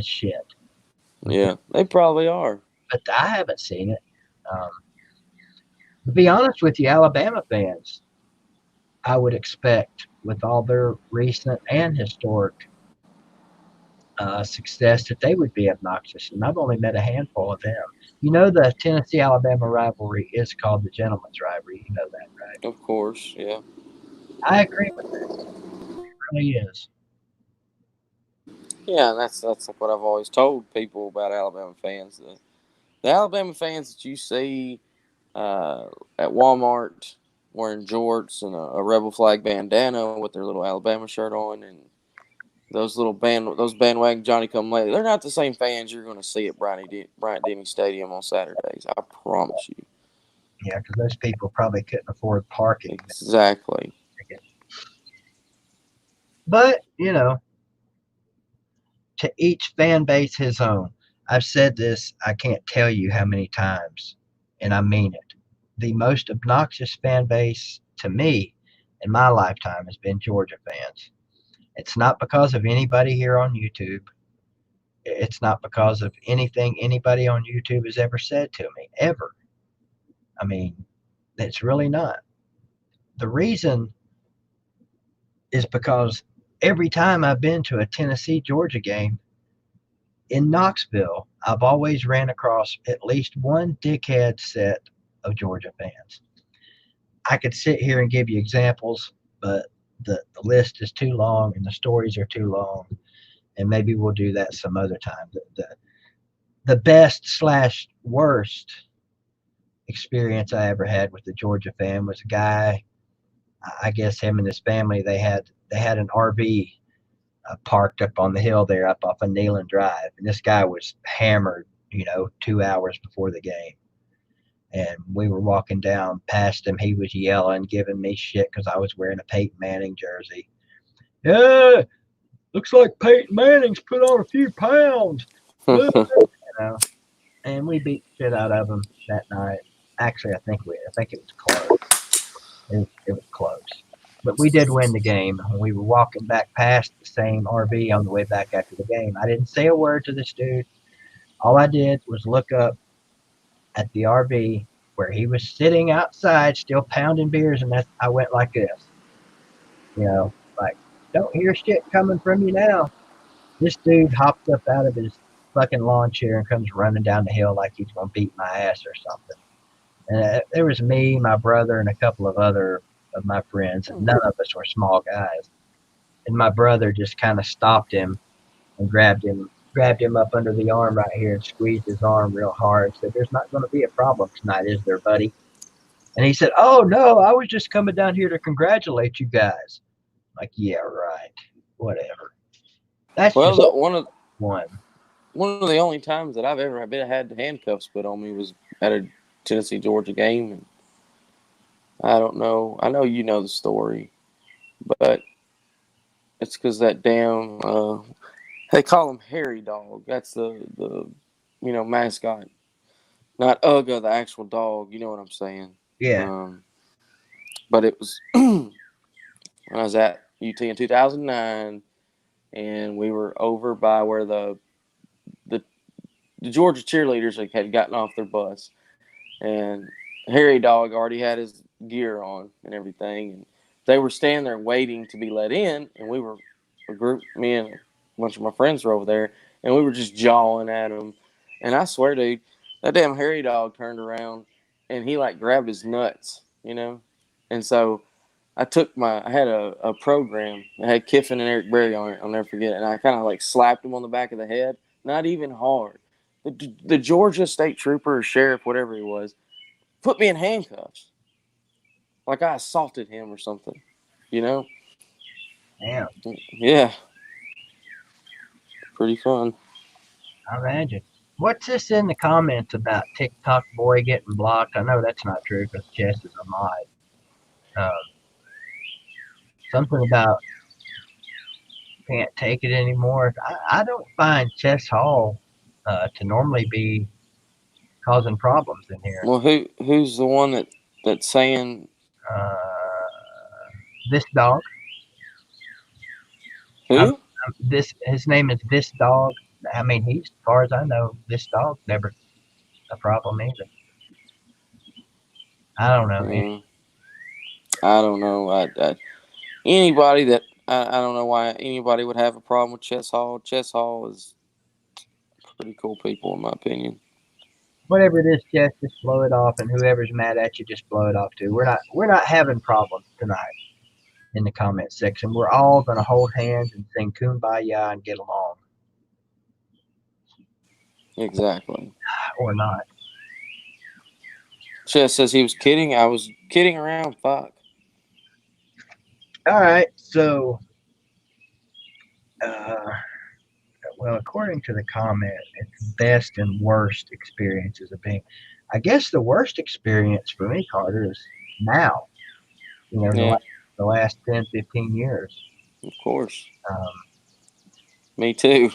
shit. Yeah, they probably are. But I haven't seen it. To be honest with you, Alabama fans, I would expect, with all their recent and historic success, that they would be obnoxious. And I've only met a handful of them. You know, the Tennessee-Alabama rivalry is called the gentleman's rivalry. You know that, right? Of course, yeah. I agree with that. It really is. Yeah, that's what I've always told people about Alabama fans. The Alabama fans that you see at Walmart wearing jorts and a rebel flag bandana with their little Alabama shirt on, and those bandwagon Johnny come lately, they're not the same fans you're going to see at Bryant-Denny Stadium on Saturdays. I promise you. Yeah, because those people probably couldn't afford parking. Exactly. But, to each fan base his own. I've said this, I can't tell you how many times, and I mean it. The most obnoxious fan base to me in my lifetime has been Georgia fans. It's not because of anybody here on YouTube. It's not because of anything anybody on YouTube has ever said to me, ever. I mean, it's really not. The reason is because every time I've been to a Tennessee Georgia game in Knoxville, I've always ran across at least one dickhead set of Georgia fans. I could sit here and give you examples, but the list is too long and the stories are too long, and maybe we'll do that some other time. The best slash worst experience I ever had with the Georgia fan was a guy. I guess him and his family, they had an RV parked up on the hill there, up off of Neyland Drive, and this guy was hammered, 2 hours before the game. And we were walking down past him. He was yelling, giving me shit because I was wearing a Peyton Manning jersey. Yeah, looks like Peyton Manning's put on a few pounds. And we beat the shit out of him that night. Actually, I think it was close. It was close. But we did win the game. When we were walking back past the same RV on the way back after the game, I didn't say a word to this dude. All I did was look up at the RV where he was sitting outside still pounding beers, and I went like this. Like, don't hear shit coming from you now. This dude hopped up out of his fucking lawn chair and comes running down the hill like he's going to beat my ass or something. And there was me, my brother, and a couple of other of my friends, and none of us were small guys. And my brother just kind of stopped him and grabbed him up under the arm right here and squeezed his arm real hard and said, "There's not going to be a problem tonight, is there, buddy?" And he said, "Oh, no, I was just coming down here to congratulate you guys." Like, yeah, right. Whatever. That's Well, just one of one. the only times that I've ever had the handcuffs put on me was at a Tennessee Georgia game, and I don't know. I know you know the story, but it's because that damn they call him Hairy Dog. That's the mascot, not Ugga, the actual dog. You know what I'm saying? Yeah. But it was when I was at UT in 2009, and we were over by where the Georgia cheerleaders had gotten off their bus, and Hairy Dog already had his gear on and everything, and they were standing there waiting to be let in, and we were a group, me and a bunch of my friends were over there, and we were just jawing at him, and I swear, dude, that damn Hairy Dog turned around, and he like grabbed his nuts, and so I had a program that had Kiffin and Eric Berry on it, I'll never forget it, and I kind of like slapped him on the back of the head, not even hard. The Georgia state trooper or sheriff, whatever he was, put me in handcuffs. Like I assaulted him or something, Damn. Yeah. Pretty fun. I imagine. What's this in the comments about TikTok boy getting blocked? I know that's not true because Chess is a mod. Something about can't take it anymore. I don't find Chess Hall to normally be causing problems in here. Well, who's the one that's saying This dog. who? His name is This Dog. I mean, as far as I know, This Dog's never a problem either. I don't know. I don't know. Anybody that I don't know why anybody would have a problem with Chess Hall. Chess Hall is pretty cool people, in my opinion. Whatever it is, Chess, just blow it off, and whoever's mad at you, just blow it off too. We're not having problems tonight in the comment section. We're all gonna hold hands and sing Kumbaya and get along. Exactly. Or not. Chess says he was kidding. I was kidding around. Fuck. All right, so, well, according to the comment, it's best and worst experiences of being. I guess the worst experience for me, Carter, is now. The last 10, 15 years. Of course. Um, Me too.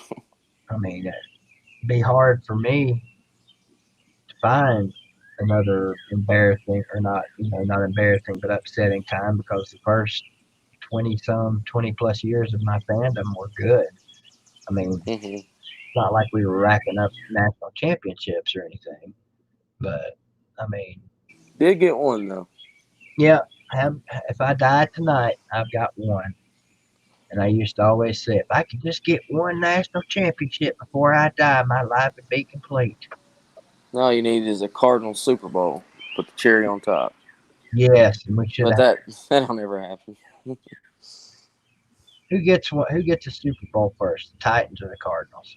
I mean, it'd be hard for me to find another embarrassing or not, not embarrassing, but upsetting time because the first 20 plus years of my fandom were good. I mean, Mm-hmm. it's not like we were racking up national championships or anything, but I mean, Did get one though. yeah, if I die tonight, I've got one. And I used to always say, if I could just get one national championship before I die, my life would be complete. All you need is a Cardinal Super Bowl. Put the cherry on top. Yes, and we should But have. that'll never happen. Who gets what? Who gets a Super Bowl first? The Titans or the Cardinals?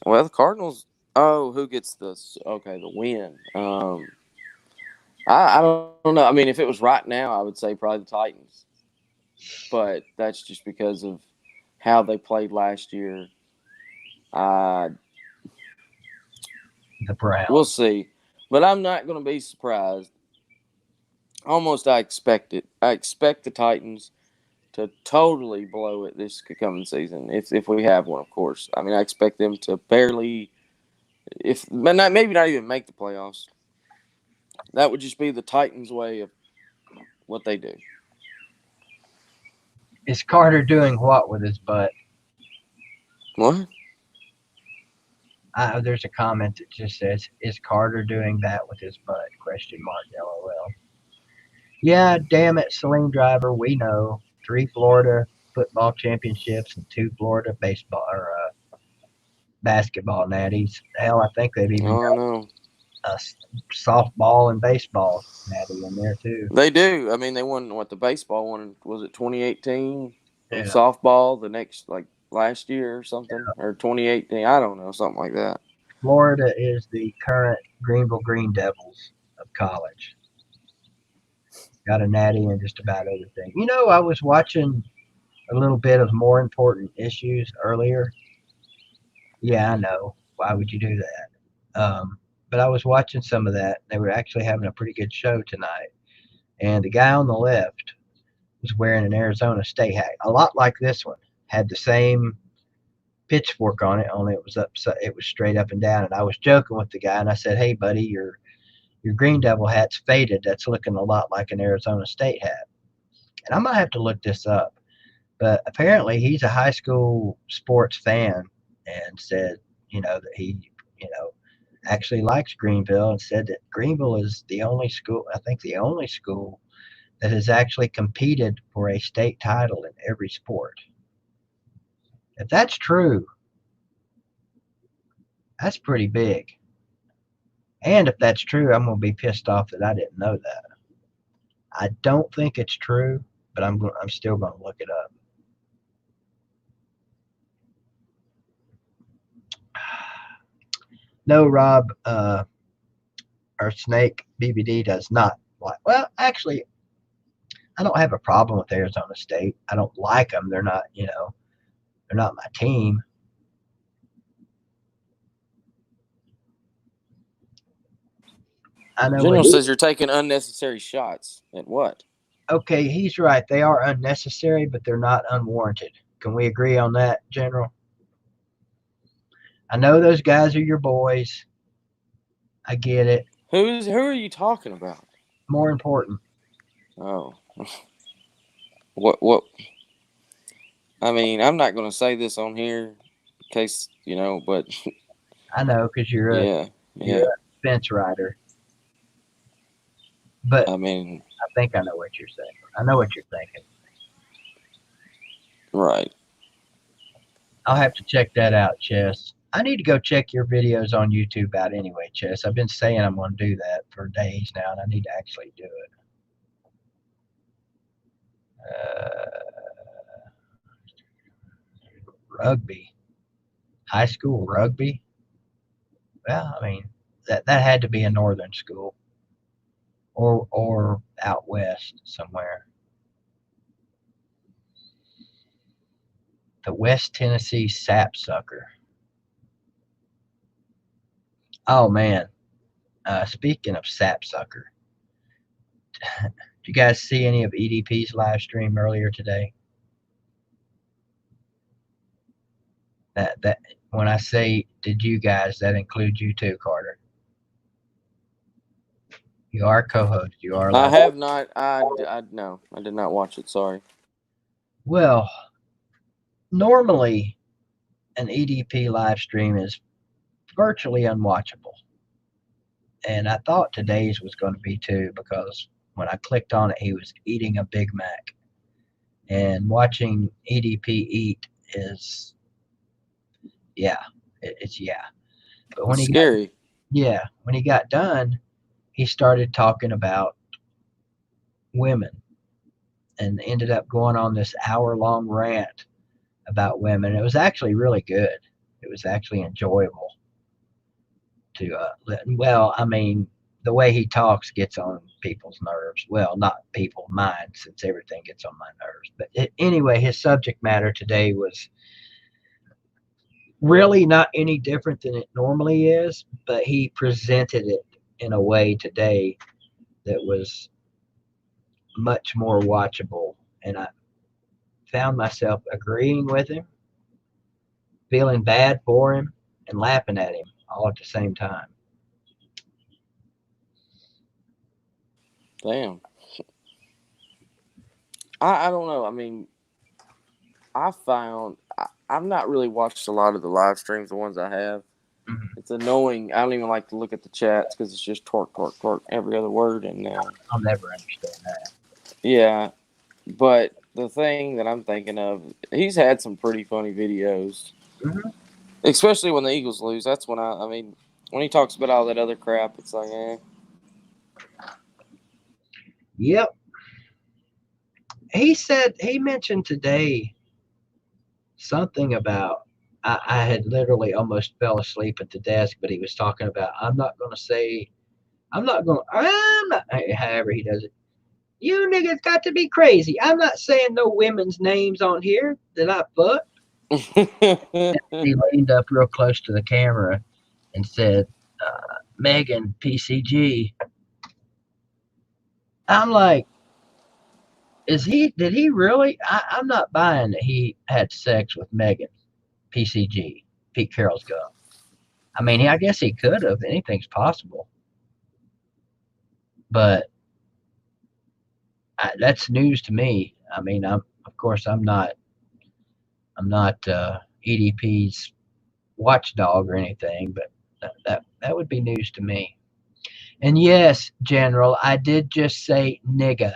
Well, the Cardinals. Oh, who gets the win? I don't know. I mean, if it was right now, I would say probably the Titans. But that's just because of how they played last year. The Browns. We'll see. But I'm not going to be surprised. Almost, I expect it. I expect the Titans to totally blow it this coming season. If we have one, of course. I mean, I expect them to barely, maybe not even make the playoffs. That would just be the Titans' way of what they do. Is Carter doing what with his butt? What? There's a comment that just says, "Is Carter doing that with his butt?" ? LOL. Yeah, damn it, Celine Driver. We know 3 Florida football championships and 2 Florida baseball or basketball natties. Hell, I think they've even Oh, I got know. a softball and baseball natty in there too. They do. I mean, they won the baseball one, was it 2018? And Yeah. softball the next, last year or something, or 2018. I don't know, something like that. Florida is the current Greenville Green Devils of college. Got a natty and just about everything. I was watching a little bit of More Important Issues earlier. Yeah, I know. Why would you do that? But I was watching some of that. They were actually having a pretty good show tonight. And the guy on the left was wearing an Arizona State hat, a lot like this one. Had the same pitchfork on it, only it was it was straight up and down. And I was joking with the guy, and I said, "Hey, buddy, your Green Devil hat's faded. That's looking a lot like an Arizona State hat." And I might have to look this up, but apparently he's a high school sports fan, and said, that he, actually likes Greenville, and said that Greenville is the only school, I think the only school that has actually competed for a state title in every sport. If that's true, that's pretty big. And if that's true, I'm going to be pissed off that I didn't know that. I don't think it's true, but I'm still going to look it up. No, Rob, or Snake BVD does not like. Well, actually, I don't have a problem with Arizona State. I don't like them. They're not, they're not my team. I know. General says you're taking unnecessary shots. At what? Okay, he's right. They are unnecessary, but they're not unwarranted. Can we agree on that, General? I know those guys are your boys. I get it. Who are you talking about? More important. Oh. What? I mean, I'm not going to say this on here in case, but. I know, because you're a fence rider. But I mean, I think I know what you're saying. I know what you're thinking. Right. I'll have to check that out, Chess. I need to go check your videos on YouTube out anyway, Chess. I've been saying I'm going to do that for days now, and I need to actually do it. Rugby. High school rugby? Well, I mean, that had to be a northern school. Or out west somewhere. The West Tennessee Sapsucker. Oh, man. Speaking of Sapsucker, did you guys see any of EDP's live stream earlier today? That when I say did you guys, that includes you too, Carter. You are co-host. You are I allowed. have not. No, I did not watch it. Sorry. Well, normally an EDP live stream is virtually unwatchable. And I thought today's was going to be too, because when I clicked on it, he was eating a Big Mac. And watching EDP eat is, yeah, it's yeah. But when It's he got, scary. yeah, when he got done, he started talking about women and ended up going on this hour-long rant about women. It was actually really good. It was actually enjoyable to well, I mean, the way he talks gets on people's nerves. Well, not people, mine, since everything gets on my nerves. But anyway, his subject matter today was really not any different than it normally is, but he presented it in a way today that was much more watchable. And I found myself agreeing with him, feeling bad for him, and laughing at him all at the same time. Damn. I don't know. I mean, I've not really watched a lot of the live streams, the ones I have. Mhm. It's annoying. I don't even like to look at the chats because it's just torque every other word. And I'll never understand that. yeah, but the thing that I'm thinking of, he's had some pretty funny videos, Mhm. especially when the Eagles lose. That's when I mean, when he talks about all that other crap, it's like, Yep. He mentioned today something about I had literally almost fell asleep at the desk, but he was talking about I'm not going to say I'm not going I'm not however he does it. You niggas got to be crazy. I'm not saying no women's names on here that I fucked. He leaned up real close to the camera and said, Megan PCG. I'm like, did he really? I'm not buying that he had sex with Megan PCG, Pete Carroll's girl. I mean, I guess he could have. Anything's possible. But that's news to me. I mean, of course, I'm not EDP's watchdog or anything, but that would be news to me. And yes, General, I did just say nigga.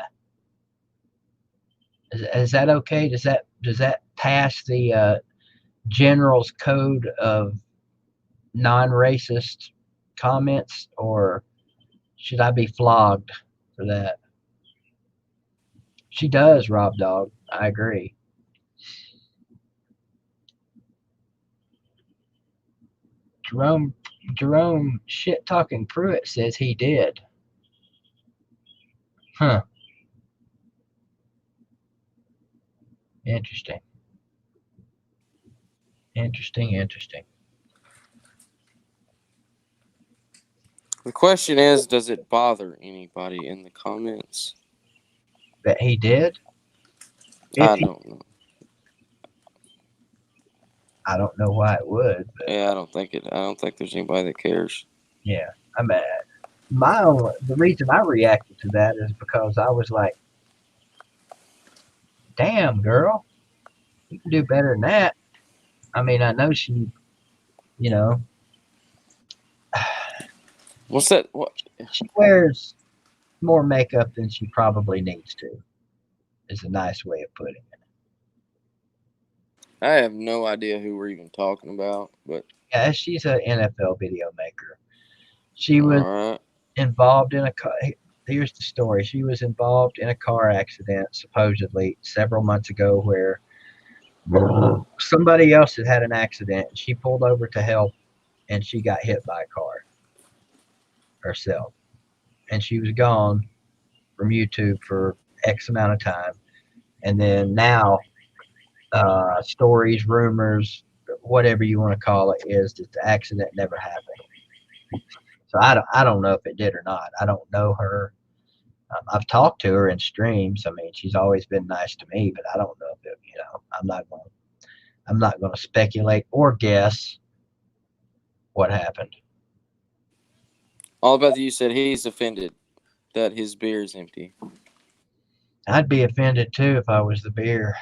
Is that okay? Does that pass the General's code of non-racist comments, or should I be flogged for that? She does, Rob Dog. I agree. Jerome shit talking Pruitt says he did. Huh. Interesting. Interesting. the question is, does it bother anybody in the comments? That he did? I don't know. I don't know why it would, but Yeah, I don't think there's anybody that cares. yeah. I'm mad. The reason I reacted to that is because I was like, damn girl, you can do better than that. I mean, I know she, you know, What's that? What? she wears more makeup than she probably needs to, is a nice way of putting it. I have no idea who we're even talking about, but Yeah, she's an NFL video maker. She all was right. involved in a car. Here's the story. She was involved in a car accident, supposedly, several months ago, where somebody else had an accident. She pulled over to help, and she got hit by a car herself. And she was gone from YouTube for X amount of time. And then now, stories, rumors, whatever you want to call it, is that the accident never happened. So I don't know if it did or not. I don't know her. I've talked to her in streams. I mean, she's always been nice to me, but I don't know if it, I'm not going to I'm not going to speculate or guess what happened. All About the You said he's offended that his beer is empty. I'd be offended too if I was the beer.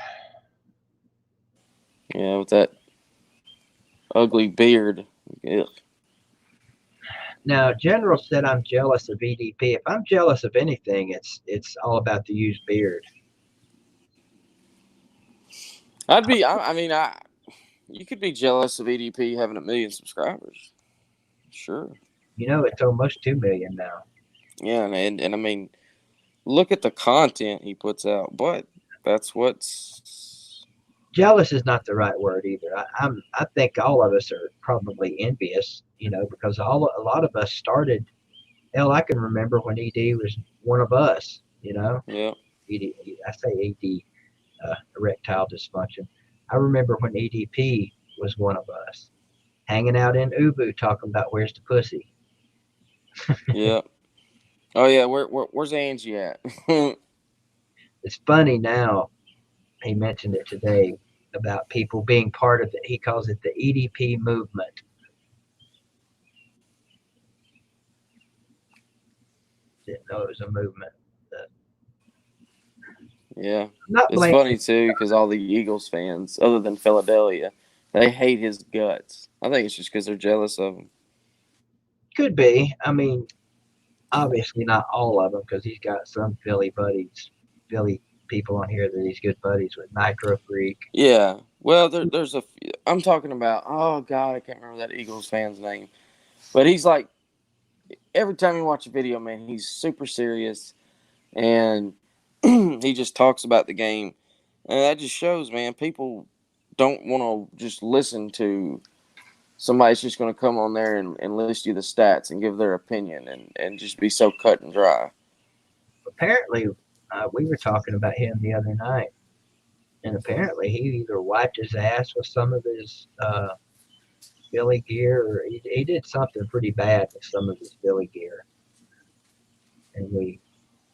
Yeah, with that ugly beard. Ugh. Now, General said I'm jealous of EDP. If I'm jealous of anything, it's all about the used beard. I'd be. I mean, you could be jealous of EDP having 1 million subscribers. Sure. You know, it's almost 2 million now. Yeah, and I mean, look at the content he puts out. But that's what's. Jealous is not the right word either. I think all of us are probably envious, you know, because a lot of us started. Hell, I can remember when ED was one of us. You know, Yeah. ED. I say ED, erectile dysfunction. I remember when EDP was one of us, hanging out in Ubu talking about where's the pussy. Yeah. Oh yeah. Where's Angie at? It's funny now. He mentioned it today about people being part of it. He calls it the EDP movement. Didn't know it was a movement. Yeah. Not It's blaming. funny too because all the Eagles fans, other than Philadelphia, they hate his guts. I think it's just because they're jealous of him. Could be. I mean, obviously not all of them because he's got some Philly buddies, Philly people on here that he's good buddies with. Nitro Freak. Yeah. Well, there's a. I'm talking about. Oh God, I can't remember that Eagles fan's name, but he's like every time you watch a video, man, he's super serious and he just talks about the game, and that just shows, man, people don't want to just listen to somebody's just going to come on there and list you the stats and give their opinion and just be so cut and dry. Apparently, we were talking about him the other night, and apparently he either wiped his ass with some of his Philly gear, or he did something pretty bad with some of his Philly gear. And we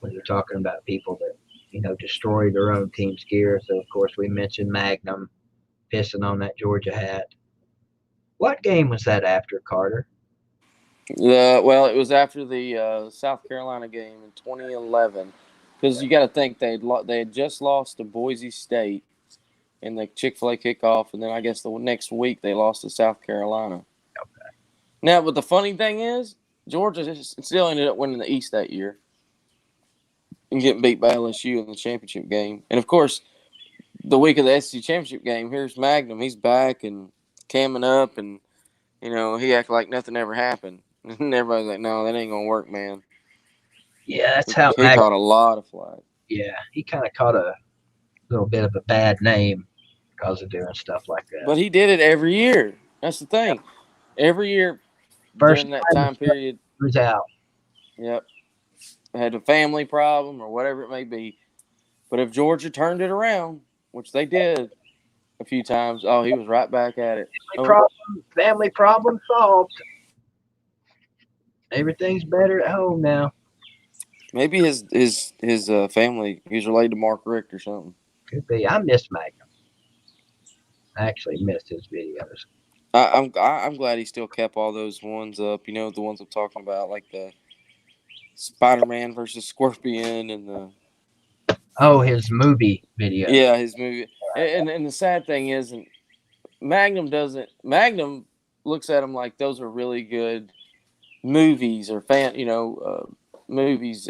were talking about people that, you know, destroy their own team's gear. So of course we mentioned Magnum pissing on that Georgia hat. What game was that after, Carter? Well, it was after the South Carolina game in 2011, because you got to think they had just lost to Boise State in the Chick-fil-A kickoff, and then I guess the next week they lost to South Carolina. Okay. Now, but the funny thing is, Georgia still ended up winning the East that year and getting beat by LSU in the championship game. And of course, the week of the SEC championship game, here's Magnum. He's back and camming up, and you know he acted like nothing ever happened. And everybody's like, "No, that ain't gonna work, man." Yeah, that's how He caught a lot of flack. Yeah, he kind of caught a little bit of a bad name because of doing stuff like that. But he did it every year. That's the thing. Every year First during that time period, he was out. yep, had a family problem or whatever it may be. But if Georgia turned it around, which they did a few times, oh, he was right back at it. Family problem solved. Everything's better at home now. Maybe his family, he's related to Mark Richt or something. Could be. I miss Magnum. I actually missed his videos. I'm glad he still kept all those ones up. You know, the ones I'm talking about, like the Spider-Man versus Scorpion and the His movie video. Yeah, his movie. And the sad thing is, Magnum looks at them like those are really good movies or movies,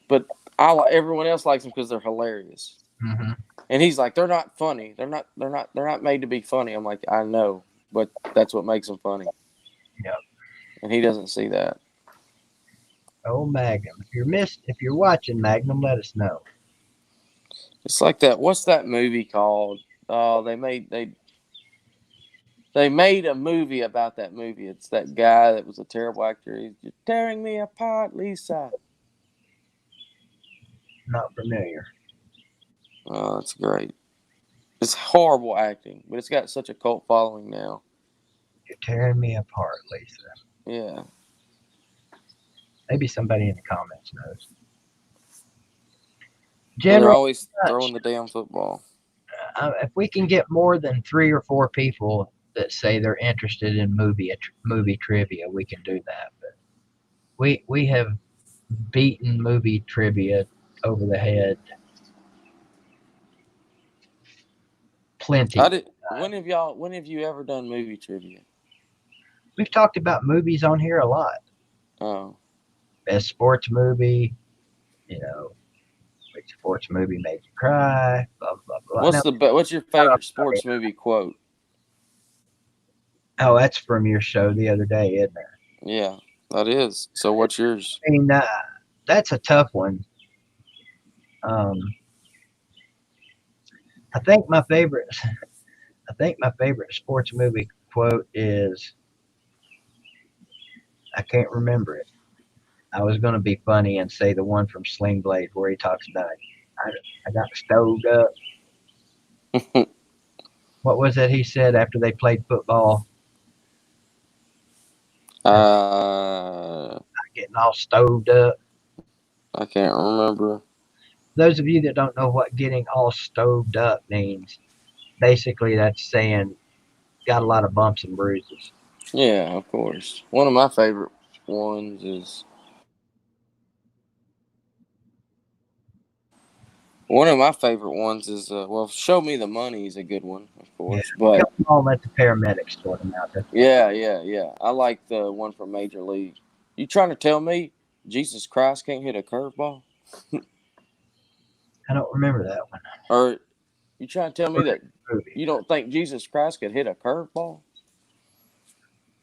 but everyone else likes them because they're hilarious. Mm-hmm. And he's like, they're not funny. They're not made to be funny. I'm like, I know, but that's what makes them funny. Yep. And he doesn't see that. Oh, Magnum! If you're watching Magnum, let us know. It's like that. What's that movie called? Oh, they made a movie about that movie. It's that guy that was a terrible actor. He's just tearing me apart, Lisa. Not familiar. Oh, it's great. It's horrible acting, but it's got such a cult following now. You're tearing me apart, Lisa. Yeah. Maybe somebody in the comments knows. They're always throwing the damn football. if we can get more than 3 or 4 people that say they're interested in movie trivia, we can do that. But we have beaten movie trivia over the head plenty. When have you ever done movie trivia? We've talked about movies on here a lot. Oh. Best sports movie, which sports movie made you cry, blah blah blah. What's your favorite sports movie quote? Oh, that's from your show the other day, isn't it? Yeah, that is. So what's yours? I mean, that's a tough one. I think my favorite sports movie quote is, I can't remember it. I was going to be funny and say the one from Sling Blade where he talks about, I got stoved up. What was it he said after they played football? Getting all stoved up. I can't remember. Those of you that don't know what getting all stoved up means, basically that's saying got a lot of bumps and bruises. Yeah, of course. One of my favorite ones is well, Show Me the Money is a good one, of course. Yeah, but come on, let the paramedics sort them out. Yeah. I like the one from Major League. You trying to tell me Jesus Christ can't hit a curveball? I don't remember that one. Or you trying to tell me that you don't think Jesus Christ could hit a curveball?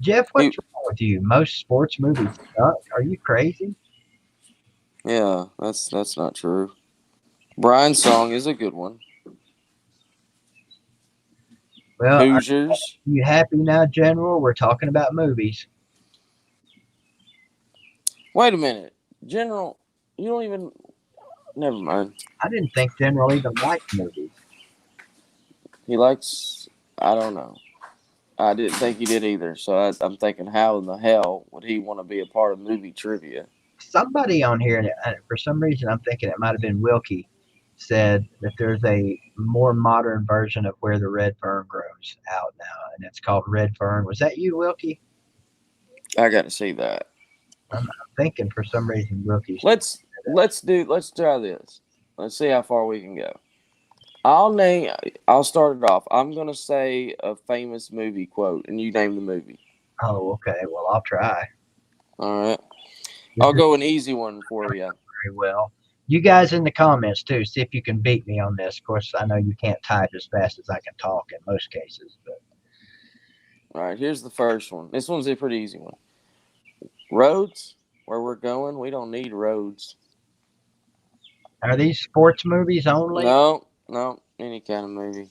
Jeff, what's wrong with you? Most sports movies suck. Are you crazy? Yeah, that's not true. Brian's Song is a good one. Well, Hoosiers. Are you happy now, General? We're talking about movies. Wait a minute. General, you don't even... Never mind. I didn't think General even liked movies. He likes... I don't know. I didn't think he did either. So I'm thinking, how in the hell would he want to be a part of movie trivia? Somebody on here, and for some reason I'm thinking it might have been Wilkie, said that there's a more modern version of Where the Red Fern Grows out now, and it's called Red Fern. Was that you, Wilkie? I got to see that. I'm thinking for some reason Wilkie's. Let's try this. Let's see how far we can go. I'll start it off. I'm gonna say a famous movie quote, and you name the movie. Oh, okay. Well, I'll try. All right. I'll go an easy one for you. Very well. You guys in the comments too, see if you can beat me on this. Of course, I know you can't type as fast as I can talk in most cases, but. All right, here's the first one. This one's a pretty easy one. Roads, where we're going, we don't need roads. Are these sports movies only? No, any kind of movie.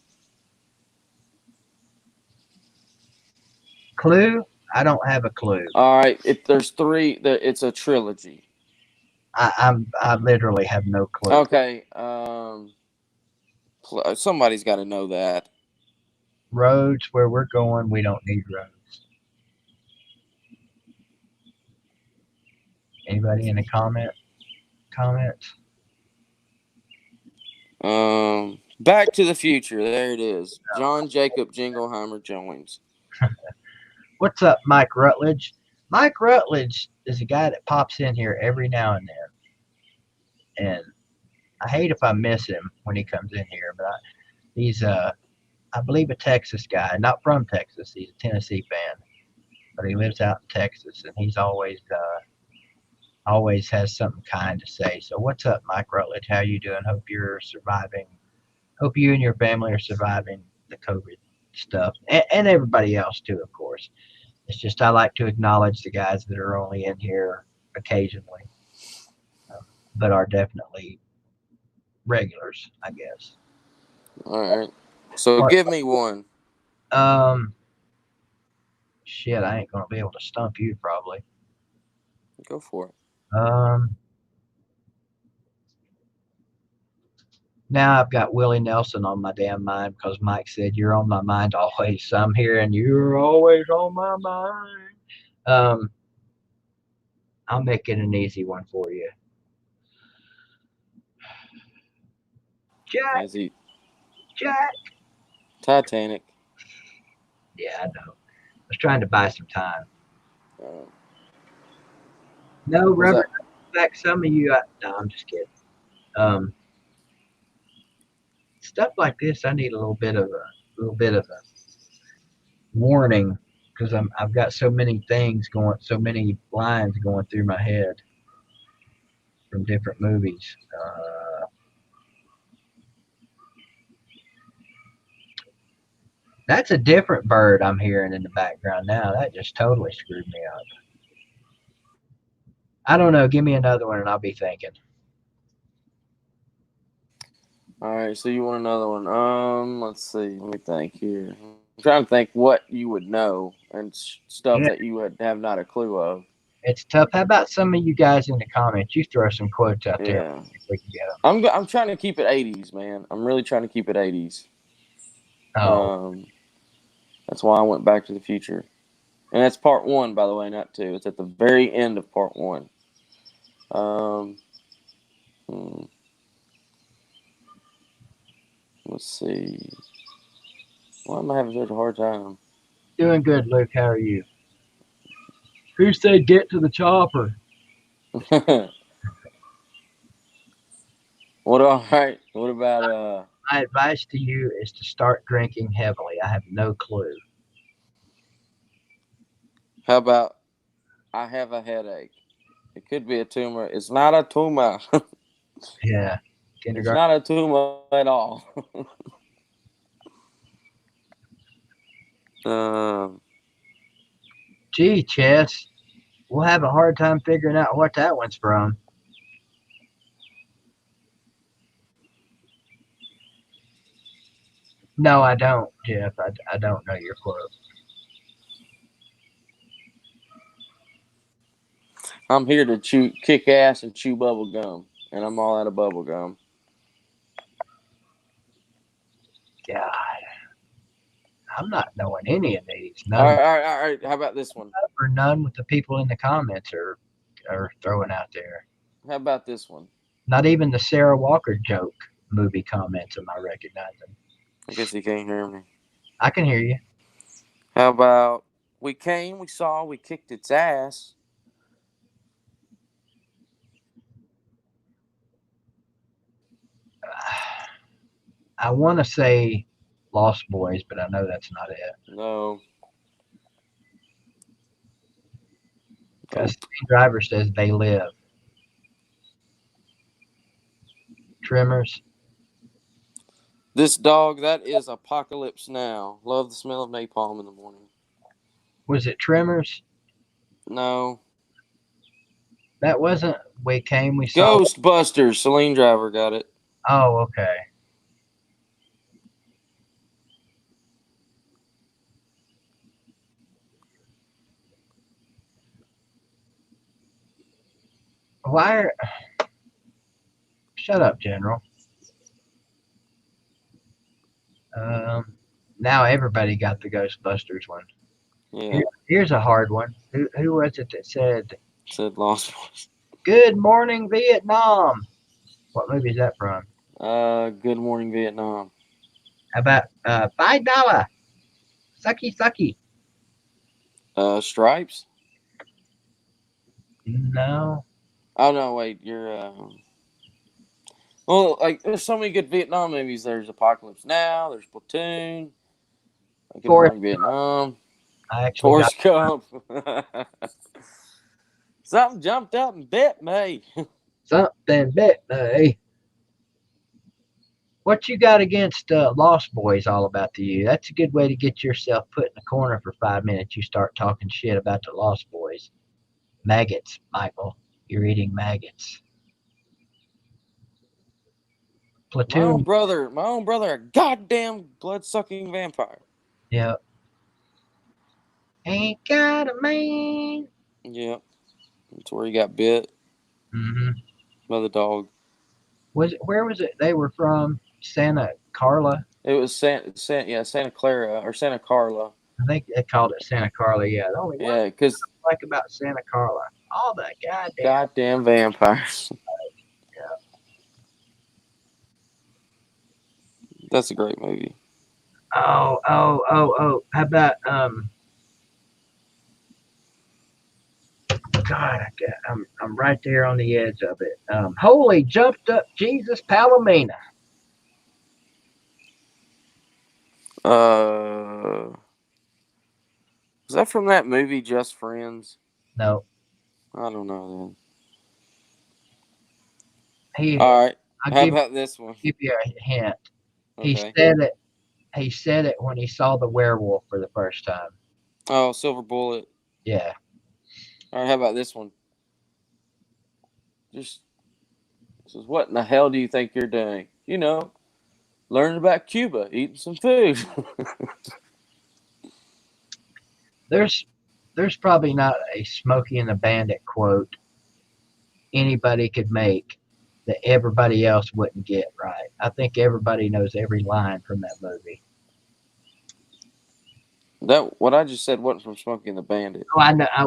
Clue? I don't have a clue. All right, there's 3. It's a trilogy. I literally have no clue. Okay, somebody's got to know that. Roads, where we're going, we don't need roads. Anybody in the comments? Back to the Future. There it is. John Jacob Jingleheimer joins. What's up, Mike Rutledge? Mike Rutledge is a guy that pops in here every now and then, and I hate if I miss him when he comes in here. But he's I believe a Texas guy, not from Texas. He's a Tennessee fan, but he lives out in Texas, and he's always has something kind to say. So what's up, Mike Rutledge? How you doing? Hope you're surviving. Hope you and your family are surviving the COVID stuff, and everybody else too, of course. It's just I like to acknowledge the guys that are only in here occasionally, but are definitely regulars, I guess. All right. So give me one. Shit, I ain't gonna be able to stump you probably. Go for it. Now I've got Willie Nelson on my damn mind because Mike said you're on my mind always. So I'm here and you're always on my mind. I'll make it an easy one for you. Jack, Jack. Titanic. Yeah, I know. I was trying to buy some time. Uh, No, was rubber. that? In fact, some of you. No, I'm just kidding. Stuff like this, I need a little bit of a warning because I've got so many things going, so many lines going through my head from different movies. That's a different bird I'm hearing in the background now. That just totally screwed me up. I don't know. Give me another one and I'll be thinking. All right, so you want another one? Let's see. Let me think here. I'm trying to think what you would know and stuff Yeah, that you would have not a clue of. it's tough. How about some of you guys in the comments? You throw some quotes out there. Yeah, If we can get them. I'm trying to keep it 80s, man. I'm really trying to keep it 80s. Oh, That's why I went Back to the Future, and that's part 1, by the way, not 2. It's at the very end of part 1. Hmm. Let's see. Why am I having such a hard time? doing good, Luke. How are you? Who said get to the chopper? What about My advice to you is to start drinking heavily. I have no clue. how about I have a headache? It could be a tumor. It's not a tumor. Yeah, It's kindergarten. not a tumor at all. um, Gee, Chess, we'll have a hard time figuring out what that one's from. No, I don't, Jeff. I don't know your quote. I'm here to kick ass and chew bubble gum, and I'm all out of bubble gum. God, I'm not knowing any of these. All None right, all right, all right. How about this one? or none with the people in the comments are throwing out there. How about this one? Not even the Sarah Walker joke movie comments am I recognizing. I guess you can't hear me. I can hear you. How about we came, we saw, we kicked its ass. I want to say Lost Boys, but I know that's not it. No. Because Driver says They Live. Tremors. This dog, that is Apocalypse Now. Love the smell of napalm in the morning. Was it Tremors? No. That wasn't We Came, We Saw. Ghostbusters. Celine Driver got it. Oh, okay. Why are... Shut up, General. Now everybody got the Ghostbusters one. Yeah. Here's a hard one. Who was it that said, Said Lost Boys. Good morning, Vietnam? What movie is that from? Good Morning Vietnam. How about $5? Sucky, sucky. Stripes? No. Oh, no, wait. You're, well, like, there's so many good Vietnam movies. There's Apocalypse Now. There's Platoon. Good Forrest. Morning Vietnam. I actually got Forrest Gump. Something jumped up and bit me. something bit me. What you got against Lost Boys all about to you? That's a good way to get yourself put in a corner for 5 minutes. You start talking shit about the Lost Boys. Maggots, Michael. You're eating maggots. Platoon. My own brother, a goddamn blood-sucking vampire. Yeah. Ain't got a man. Yeah, that's where he got bit Mm-hmm. by the dog. Where was it? They were from Santa Carla. It was Santa Clara or Santa Carla. I think they called it Santa Carla. Yeah. The only one Yeah, because I like about Santa Carla, all the goddamn vampires. That's a great movie. Oh. How about God, I'm right there on the edge of it. Holy jumped up Jesus Palomino. Is that from that movie Just Friends? No, I don't know he. then. All right. I'll How about this one? give you a hint. He Okay. said it. He said it when he saw the werewolf for the first time. Oh, Silver Bullet. Yeah. All right. How about this one? Just says, what in the hell do you think you're doing? You know, learning about Cuba, eating some food. There's probably not a Smokey and the Bandit quote anybody could make that everybody else wouldn't get right. I think everybody knows every line from that movie. That what I just said wasn't from Smokey and the Bandit. Oh, I know. I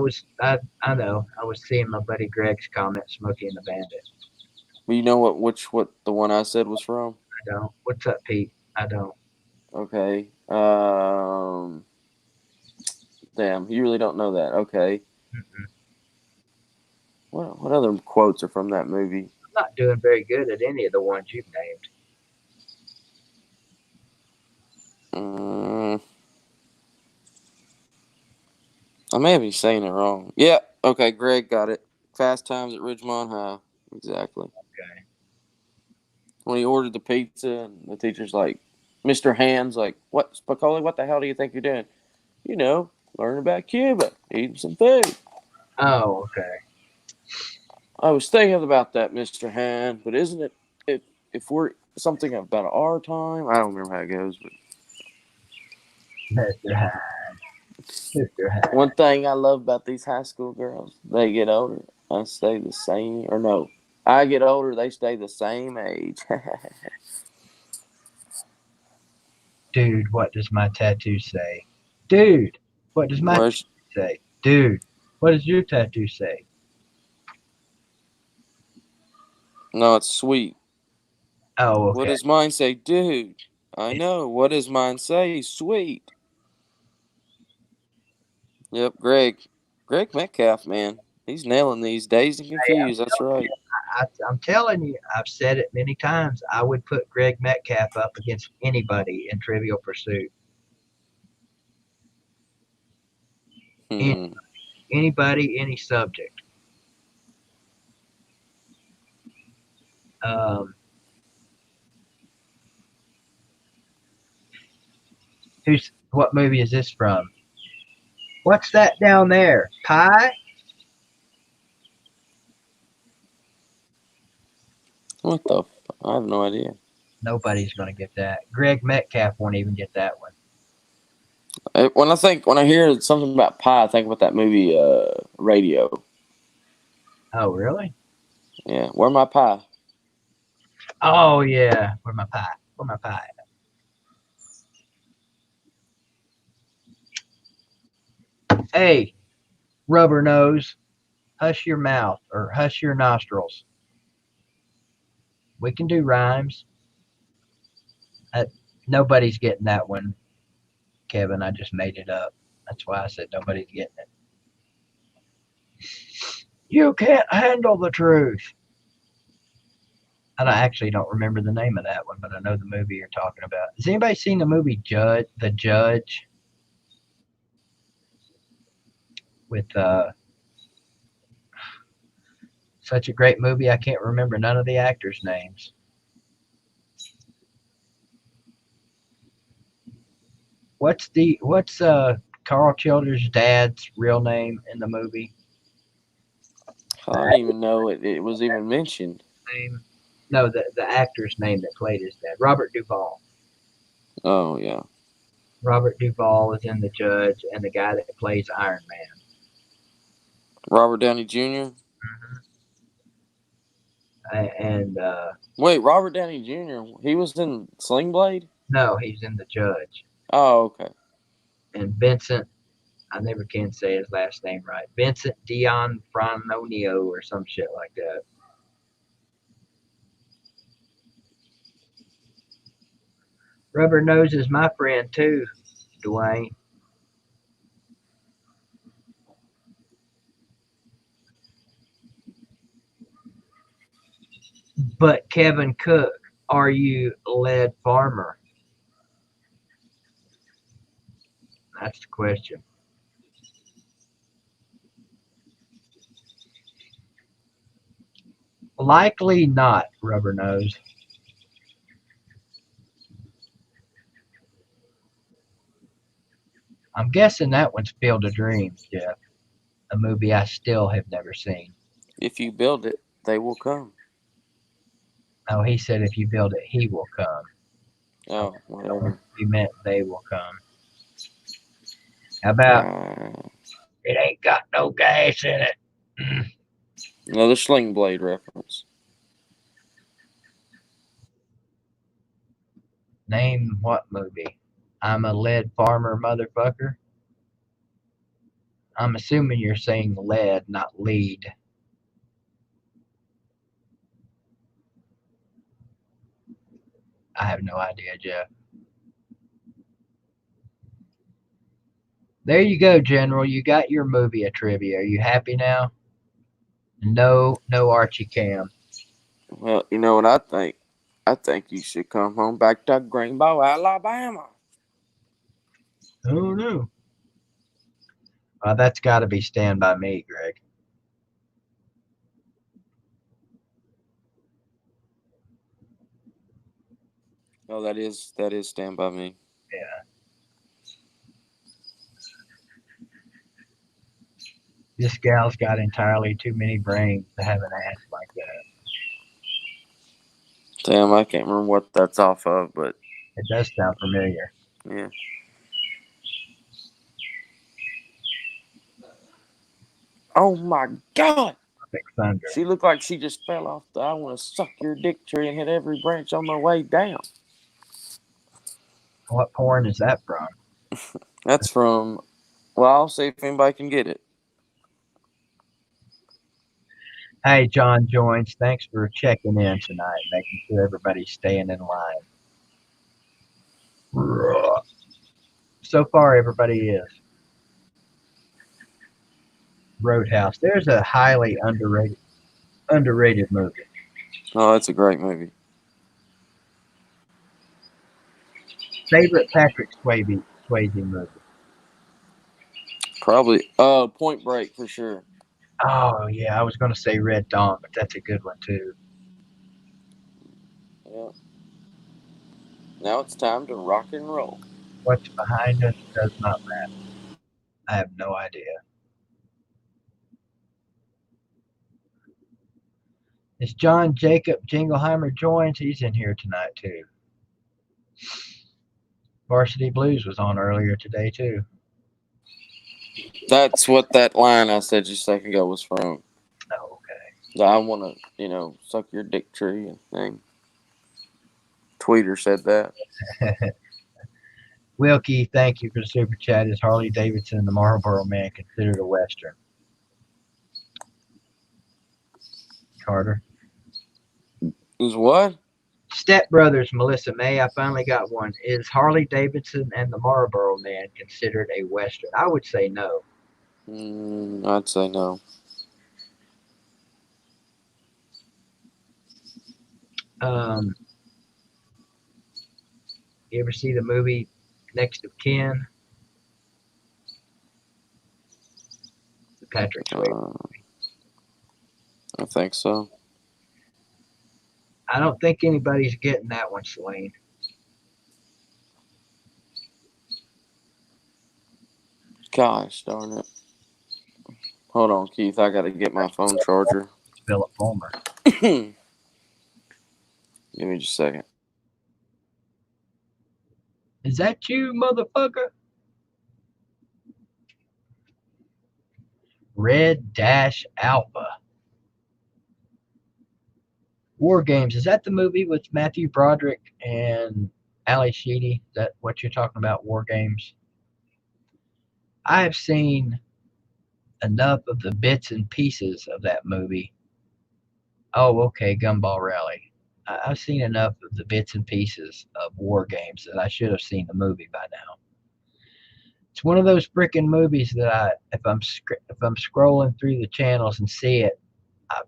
know. I was seeing my buddy Greg's comment, Smokey and the Bandit. But you know what the one I said was from? I don't. What's up, Pete? I don't. Okay. Damn, you really don't know that. Okay. Mm-mm. What other quotes are from that movie? I'm not doing very good at any of the ones you've named. I may be saying it wrong. Yeah. Okay, Greg got it. Fast Times at Ridgemont High. Exactly. Okay. When he ordered the pizza, and the teacher's like, Mr. Hands, like, what, Spicoli, what the hell do you think you're doing? You know, learning about Cuba, eating some food. Oh, okay. I was thinking about that, Mr. Hand, but isn't it if we're something about our time? I don't remember how it goes, but Mr. Hyde. Mr. Hyde. one thing I love about these high school girls, they get older, I stay the same, or no, I get older, they stay the same age. Dude, what does my tattoo say? Dude, what does my tattoo say? Dude, what does your tattoo say? No, it's sweet. Oh, okay. What does mine say? Dude, I know. What does mine say? Sweet. Yep, Greg Metcalf, man. He's nailing these. Dazed and Confused. That's right. I'm telling you, I've said it many times. I would put Greg Metcalf up against anybody in Trivial Pursuit. Hmm. Anybody, any subject. What movie is this from? What's that down there? Pie? What the? I have no idea. Nobody's gonna get that. Greg Metcalf won't even get that one. When I hear something about pie, I think about that movie, Radio. Oh, really? Yeah. Where my pie? Oh, yeah. Where my pie? Where my pie? Hey, rubber nose, hush your mouth or hush your nostrils. We can do rhymes. Nobody's getting that one, Kevin. I just made it up. That's why I said nobody's getting it. You can't handle the truth. And I actually don't remember the name of that one, but I know the movie you're talking about. Has anybody seen the movie The Judge? With such a great movie, I can't remember none of the actors' names. What's Carl Childers' dad's real name in the movie? I don't even know it was even mentioned. Name? No, the actor's name that played his dad, Robert Duvall. Oh yeah. Robert Duvall is in The Judge, and the guy that plays Iron Man. Robert Downey Jr. And Wait, Robert Downey Jr. He was in Sling Blade? no, he's in The Judge. Oh, okay. And Vincent, I never can say his last name right. Vincent D'Onofrio or some shit like that. Rubber Nose is my friend too, Dwayne. But Kevin Cook, are you lead farmer? That's the question. Likely not, Rubber Nose. I'm guessing that one's Field of Dreams, Jeff. A movie I still have never seen. If you build it, they will come. Oh, he said if you build it, he will come. Oh, whatever. He meant they will come. How about it ain't got no gas in it? Another Sling Blade reference. Name what movie? I'm a lead farmer, motherfucker. I'm assuming you're saying lead, not lead. I have no idea, Jeff. There you go, General. You got your movie of trivia. Are you happy now? No Archie Cam. Well, you know what I think? I think you should come home back to Greenbow, Alabama. Oh no. That's got to be Stand By Me, Greg. Oh, that is Stand By Me. Yeah. This gal's got entirely too many brains to have an ass like that. Damn, I can't remember what that's off of, but it does sound familiar. Yeah. Oh my God! Thunder. She looked like she just fell off the I want to suck your dick tree and hit every branch on my way down. What porn is that from? That's from, well, I'll see if anybody can get it. Hey, John Joins, thanks for checking in tonight, making sure everybody's staying in line. So far, everybody is. Roadhouse. There's a highly underrated movie. Oh, that's a great movie. Favorite Patrick Swayze movie? Probably Point Break for sure. Oh yeah, I was going to say Red Dawn, but that's a good one too. Yeah. Now it's time to rock and roll. What's behind us does not matter. I have no idea. It's John Jacob Jingleheimer Joins. He's in here tonight too. Varsity Blues was on earlier today too. That's what that line I said just a second ago was from. Oh, okay. I want to, suck your dick tree and thing. Tweeter said that. Wilkie, thank you for the super chat. Is Harley Davidson and the Marlboro Man considered a Western? Carter. Is what? Step Brothers, Melissa May. I finally got one. Is Harley Davidson and the Marlboro Man considered a Western? I would say no. I'd say no. You ever see the movie Next of Kin? Patrick Swayze. I think so. I don't think anybody's getting that one, Selene. Gosh darn it. Hold on, Keith. I got to get my phone charger. Philip Fulmer. Give me just a second. Is that you, motherfucker? Red Dash Alpha. War Games. Is that the movie with Matthew Broderick and Ali Sheedy? Is that what you're talking about, War Games? I have seen enough of the bits and pieces of that movie. Oh, okay, Gumball Rally. I've seen enough of the bits and pieces of war games that I should have seen the movie by now. It's one of those freaking movies that if I'm scrolling through the channels and see it,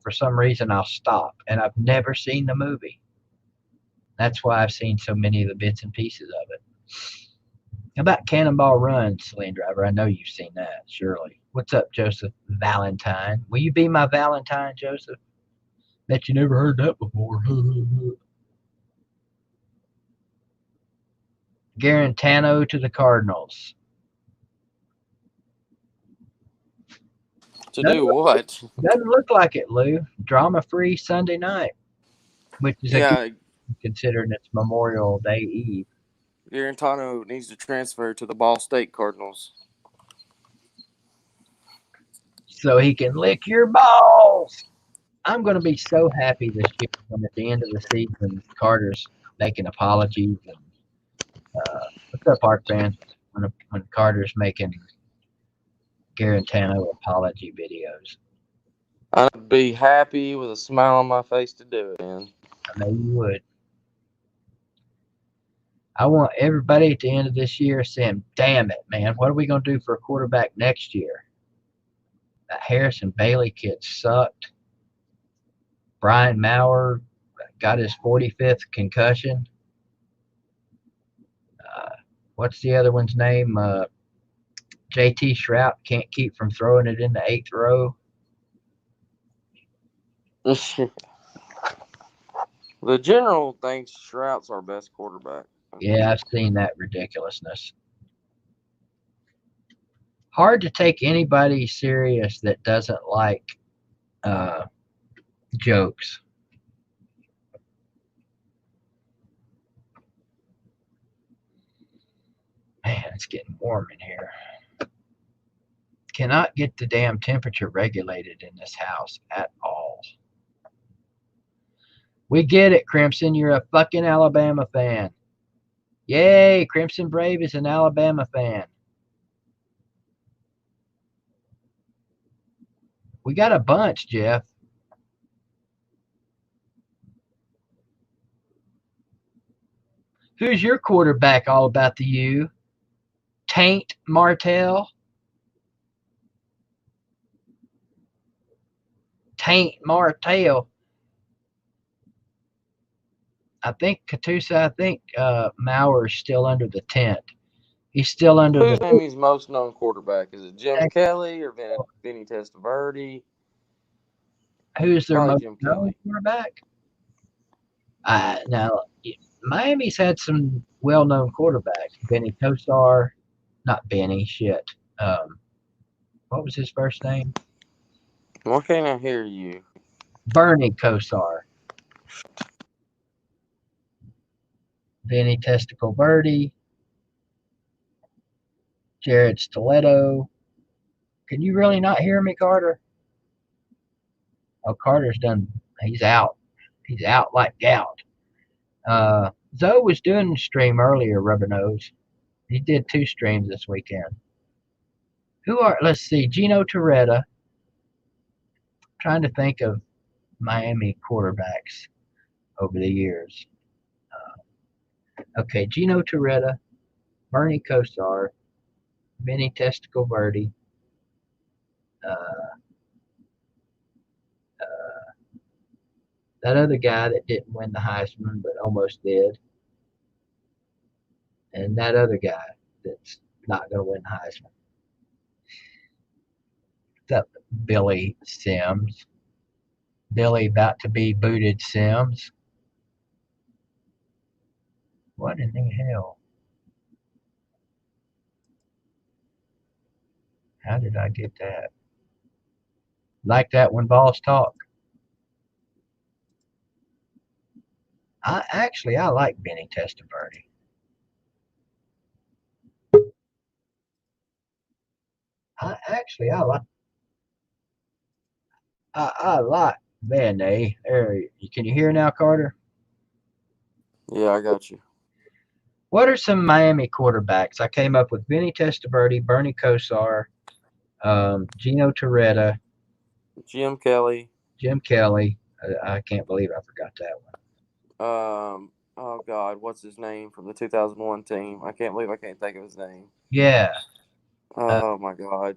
for some reason I'll stop, and I've never seen the movie. That's why I've seen so many of the bits and pieces of it. How about Cannonball Run, Celine Driver? I know you've seen that, surely. What's up, Joseph Valentine? Will you be my Valentine, Joseph? Bet you never heard that before. Garantano to the Cardinals. To do what? Doesn't look like it, Lou. Drama-free Sunday night, which is considering it's Memorial Day Eve. Garantano needs to transfer to the Ball State Cardinals. So he can lick your balls. I'm going to be so happy this year when at the end of the season, Carter's making apologies. And, what's up, Art fan? When Carter's making Garantano apology videos. I'd be happy with a smile on my face to do it, man. I know you would. I want everybody at the end of this year saying, damn it, man, what are we going to do for a quarterback next year? That Harrison Bailey kid sucked. Brian Maurer got his 45th concussion. What's the other one's name? JT Shrout can't keep from throwing it in the 8th row. The general thinks Shrout's our best quarterback. Yeah, I've seen that ridiculousness. Hard to take anybody serious that doesn't like jokes. Man, it's getting warm in here. Cannot get the damn temperature regulated in this house at all. We get it, Crimson. You're a fucking Alabama fan. Yay, Crimson Brave is an Alabama fan. We got a bunch, Jeff. Who's your quarterback all about the U? Taint Martell? Taint Martell. I think Maurer's still under the tent. He's still under Who's Miami's most known quarterback? Is it Jim Kelly or Vinny Testaverde? Who's their most known quarterback? Now, Miami's had some well-known quarterbacks. Benny Kosar. Not Benny, shit. What was his first name? Why can't I hear you? Bernie Kosar. Vinny Testaverde. Jared Stiletto. Can you really not hear me, Carter? Oh, Carter's done. He's out. He's out like gout. Zoe was doing a stream earlier, Rubber Nose. He did 2 streams this weekend. Let's see, Gino Torretta. Trying to think of Miami quarterbacks over the years. Okay, Gino Torretta, Bernie Kosar, Vinny Testaverde, that other guy that didn't win the Heisman but almost did, and that other guy that's not going to win the Heisman. That Billy Sims. Billy about to be booted Sims. What in the hell? How did I get that? Like that when balls talk. I like Benny Testaverde. I like Benny. Can you hear now, Carter? Yeah, I got you. What are some Miami quarterbacks? I came up with Vinny Testaverde, Bernie Kosar, Gino Torretta, Jim Kelly. I can't believe I forgot that one. Oh God, what's his name from the 2001 team? I can't believe I can't think of his name. Yeah. Oh my God.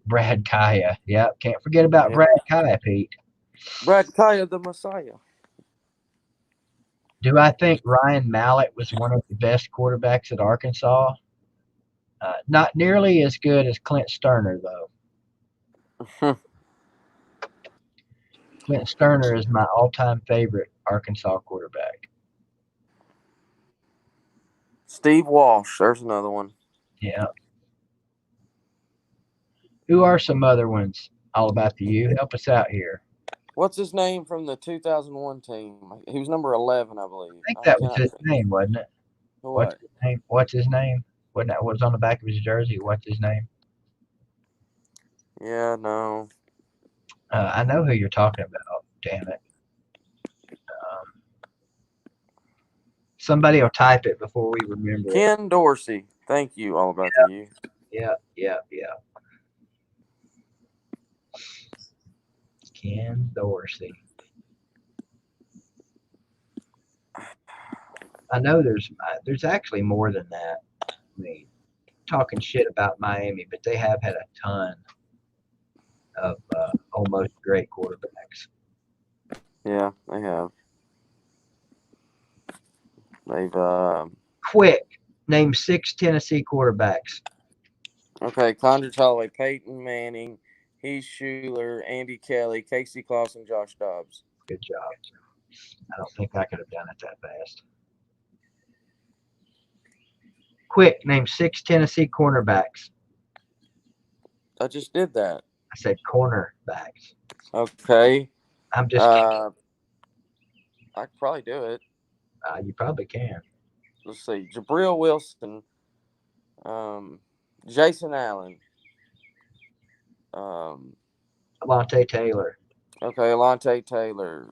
Brad Kaya. Yep. Can't forget about Brad Kaya, Pete. Brad Kaya, the Messiah. Do I think Ryan Mallett was one of the best quarterbacks at Arkansas? Not nearly as good as Clint Sterner, though. Clint Sterner is my all-time favorite Arkansas quarterback. Steve Walsh, there's another one. Yeah. Who are some other ones? All about the U. Help us out here. What's his name from the 2001 team? He was number 11, I believe. I think that was his name, wasn't it? What? What's his name? Wasn't that what was on the back of his jersey? What's his name? Yeah, no. I know who you're talking about. Damn it. Somebody will type it before we remember it. Ken Dorsey. Thank you, all about the U. Yeah. Ken Dorsey. I know there's actually more than that. I mean, talking shit about Miami, but they have had a ton of almost great quarterbacks. Yeah, they have. They've Quick, name 6 Tennessee quarterbacks. Okay, Condredge Holloway, Peyton Manning, Heath Schuler, Andy Kelly, Casey Clausen, Josh Dobbs. Good job. I don't think I could have done it that fast. Quick, name 6 Tennessee cornerbacks. I just did that. I said cornerbacks. Okay. I'm just I could probably do it. you probably can. Let's see. Jabril Wilson, Jason Allen, Alontae Taylor. Okay, Alontae Taylor.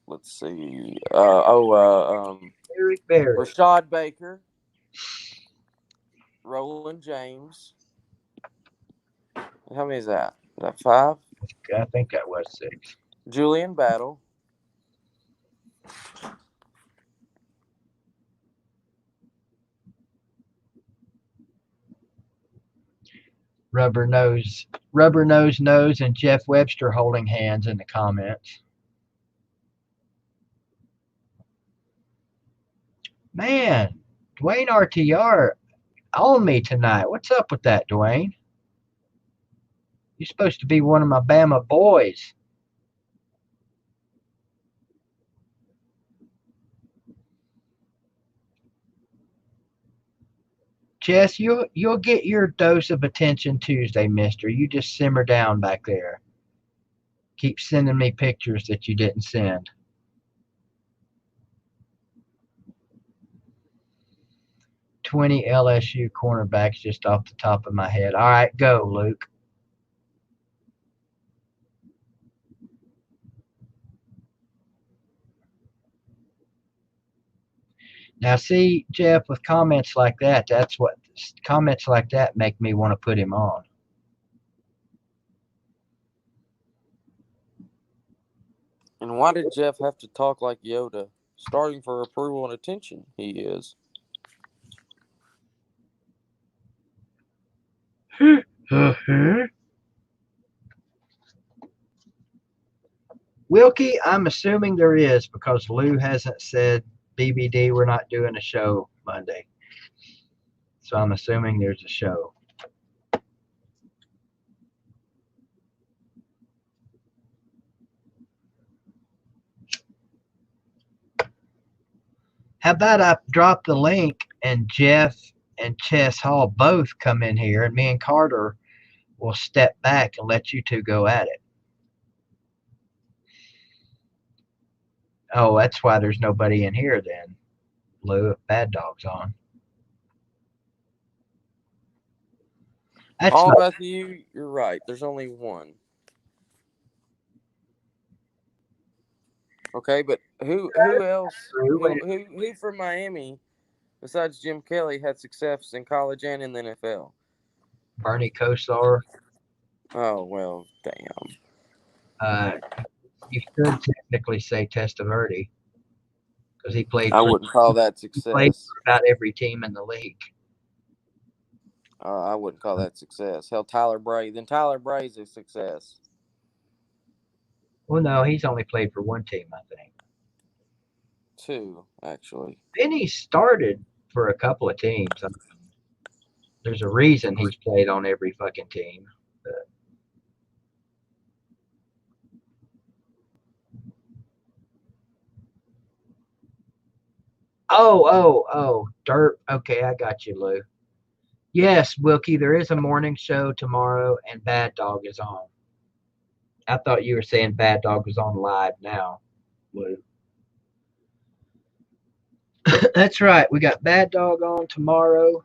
Let's see. Eric Berry. Rashad Baker, Roland James. How many is that? Is that 5? I think that was 6. Julian Battle. Rubber Nose, and Jeff Webster holding hands in the comments. Man, Dwayne RTR on me tonight. What's up with that, Dwayne? You're supposed to be one of my Bama boys. Jess, you'll get your dose of attention Tuesday, mister. You just simmer down back there. Keep sending me pictures that you didn't send. $20 LSU cornerbacks just off the top of my head. All right, go, Luke. Now, see, Jeff, with comments like that, comments like that make me want to put him on. And why did Jeff have to talk like Yoda? Starting for approval and attention, he is. Wilkie, I'm assuming there is because Lou hasn't said, BBD, we're not doing a show Monday. So I'm assuming there's a show. How about I drop the link and Jeff and Chess Hall both come in here and me and Carter will step back and let you two go at it. Oh, that's why there's nobody in here then, Lou, if Bad Dog's on. That's All not, about you, you're right. There's only one. Okay, but who else? Who from Miami, besides Jim Kelly, had success in college and in the NFL? Bernie Kosar. Oh, well, damn. You should technically say Testaverde because he played. I wouldn't call that He played success. for about every team in the league. I wouldn't call that success. Hell, Tyler Brady. Then Tyler Brady's a success. Well, no, he's only played for one team, I think. 2, actually. Then he started for a couple of teams. I mean, there's a reason he's played on every fucking team. But... Oh, Dirt. Okay, I got you, Lou. Yes, Wilkie, there is a morning show tomorrow, and Bad Dog is on. I thought you were saying Bad Dog was on live now, Lou. That's right. We got Bad Dog on tomorrow.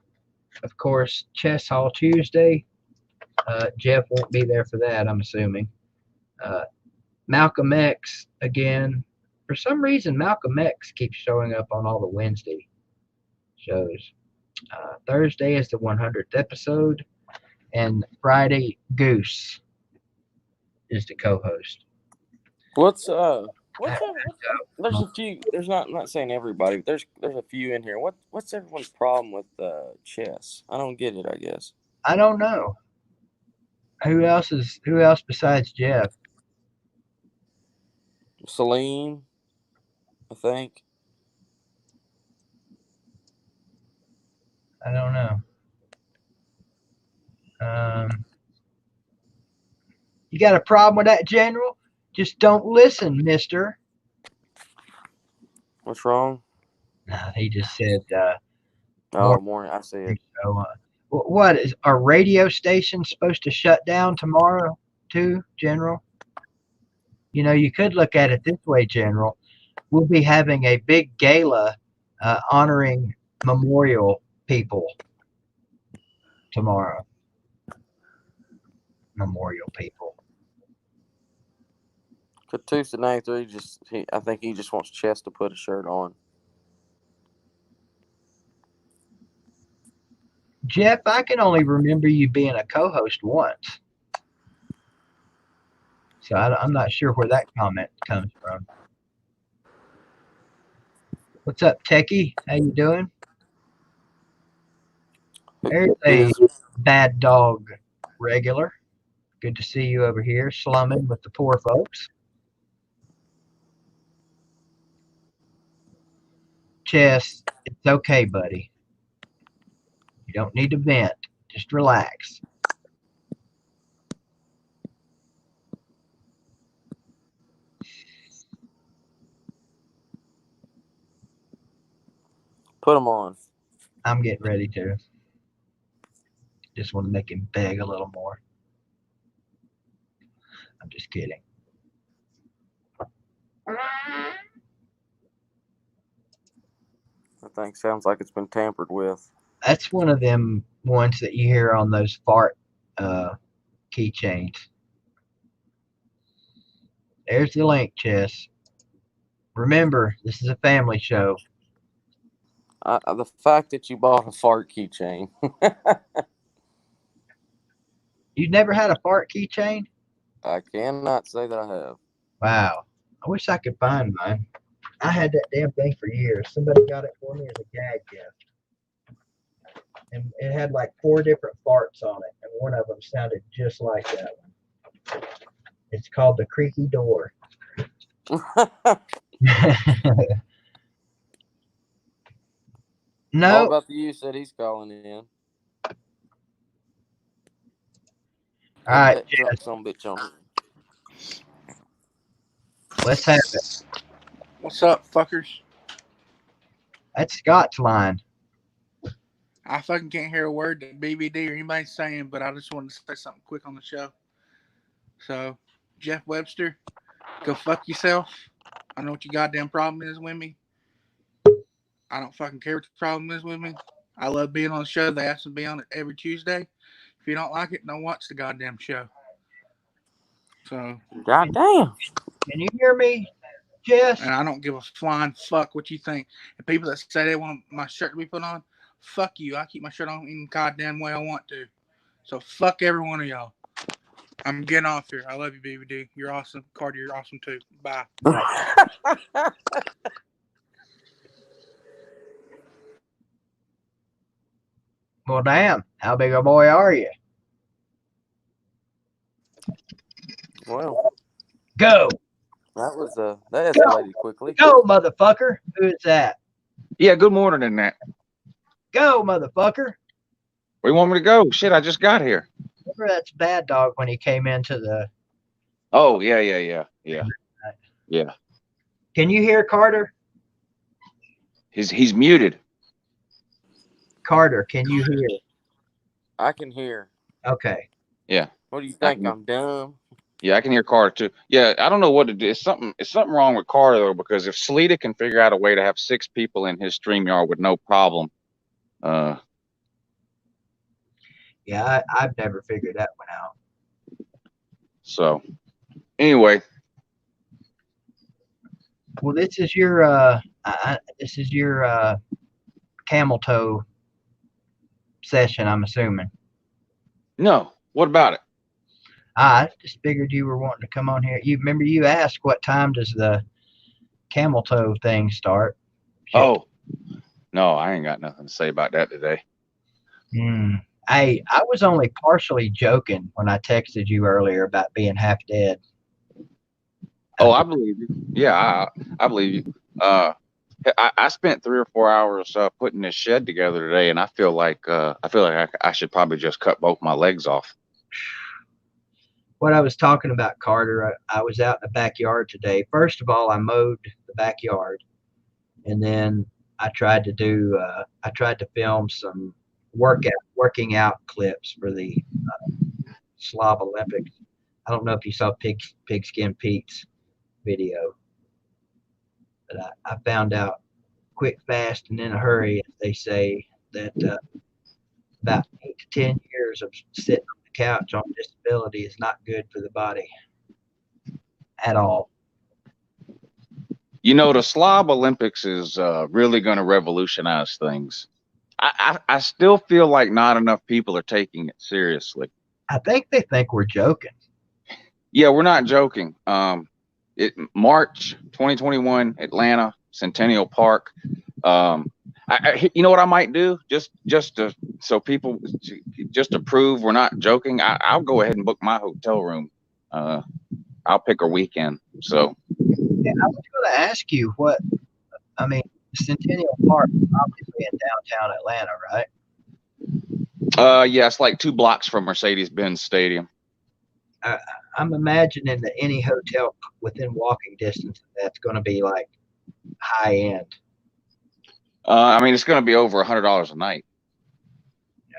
Of course, Chess Hall Tuesday. Jeff won't be there for that, I'm assuming. Malcolm X again. For some reason, Malcolm X keeps showing up on all the Wednesday shows. Thursday is the 100th episode, and Friday, Goose is the co-host. There's a few. There's not saying everybody, but there's a few in here. What's everyone's problem with chess? I don't get it. I guess I don't know. Who else besides Jeff? Celine, I think. I don't know. You got a problem with that, General? Just don't listen, mister. What's wrong? No, he just said. Morning. I see it. So, what is our radio station supposed to shut down tomorrow too, General? You know, you could look at it this way, General. We'll be having a big gala honoring memorial people tomorrow. Memorial people. Katusa 93 I think he just wants Chess to put a shirt on. Jeff, I can only remember you being a co-host once. So I'm not sure where that comment comes from. What's up, Techie? How you doing? There's a Bad Dog regular. Good to see you over here, slumming with the poor folks. Chess, it's okay, buddy. You don't need to vent. Just relax. Put him on. I'm getting ready to. Just want to make him beg a little more. I'm just kidding. That thing sounds like it's been tampered with. That's one of them ones that you hear on those fart keychains. There's the link, Chess. Remember, this is a family show. The fact that you bought a fart keychain. You've never had a fart keychain? I cannot say that I have. Wow. I wish I could find mine. I had that damn thing for years. Somebody got it for me as a gag gift. And it had like 4 different farts on it, and one of them sounded just like that one. It's called the Creaky Door. No. All about the use that he's calling in. All right, some bitch on. Let's have it. What's up, fuckers? That's Scott's line. I fucking can't hear a word that BVD or anybody's saying, but I just wanted to say something quick on the show. So, Jeff Webster, go fuck yourself. I know what your goddamn problem is with me. I don't fucking care what the problem is with me. I love being on the show. They ask me to be on it every Tuesday. If you don't like it, don't watch the goddamn show. So, goddamn. Can you hear me, Jess? And I don't give a flying fuck what you think. And people that say they want my shirt to be put on, fuck you. I keep my shirt on any goddamn way I want to. So fuck every one of y'all. I'm getting off here. I love you, BVD. You're awesome. Carter, you're awesome too. Bye. Well, damn. How big a boy are you? Well, Go. That escalated quickly. Go, motherfucker. Who is that? Yeah, good morning, and that. Go, motherfucker. Where you want me to go? Shit, I just got here. Remember that's Bad Dog when he came into the... Oh, yeah. Can you hear Carter? He's muted. Carter, can you hear? I can hear. Okay. Yeah. What do you think? I'm dumb. Yeah, I can hear Carter too. Yeah, I don't know what to do. It's something wrong with Carter though, because if Sleeta can figure out a way to have 6 people in his StreamYard with no problem, Yeah, I've never figured that one out. So anyway. Well, this is your camel toe session, I'm assuming. No, what about it? I just figured you were wanting to come on here. You remember you asked what time does the camel toe thing start? Shit. Oh, no, I ain't got nothing to say about that today. I was only partially joking when I texted you earlier about being half dead. Oh, I believe you. Yeah, I believe you. I spent 3 or 4 hours putting this shed together today, and I feel like I should probably just cut both my legs off. What I was talking about, Carter, I was out in the backyard today. First of all, I mowed the backyard, and then I tried to film some working out clips for the Slob Olympics. I don't know if you saw Pigskin Pete's video, but I found out quick, fast, and in a hurry, as they say, that about 8 to 10 years of sitting on the couch on disability is not good for the body at all. You know, the Slob Olympics is really going to revolutionize things. I still feel like not enough people are taking it seriously. I think they think we're joking. Yeah, we're not joking. March 2021, Atlanta, Centennial Park. You know what I might do? Just to prove we're not joking. I'll go ahead and book my hotel room. I'll pick a weekend. So. Yeah, I was going to ask you Centennial Park, obviously in downtown Atlanta, right? Yeah, it's like 2 blocks from Mercedes-Benz Stadium. I'm imagining that any hotel within walking distance, that's going to be like high end. I mean, it's going to be over $100 a night.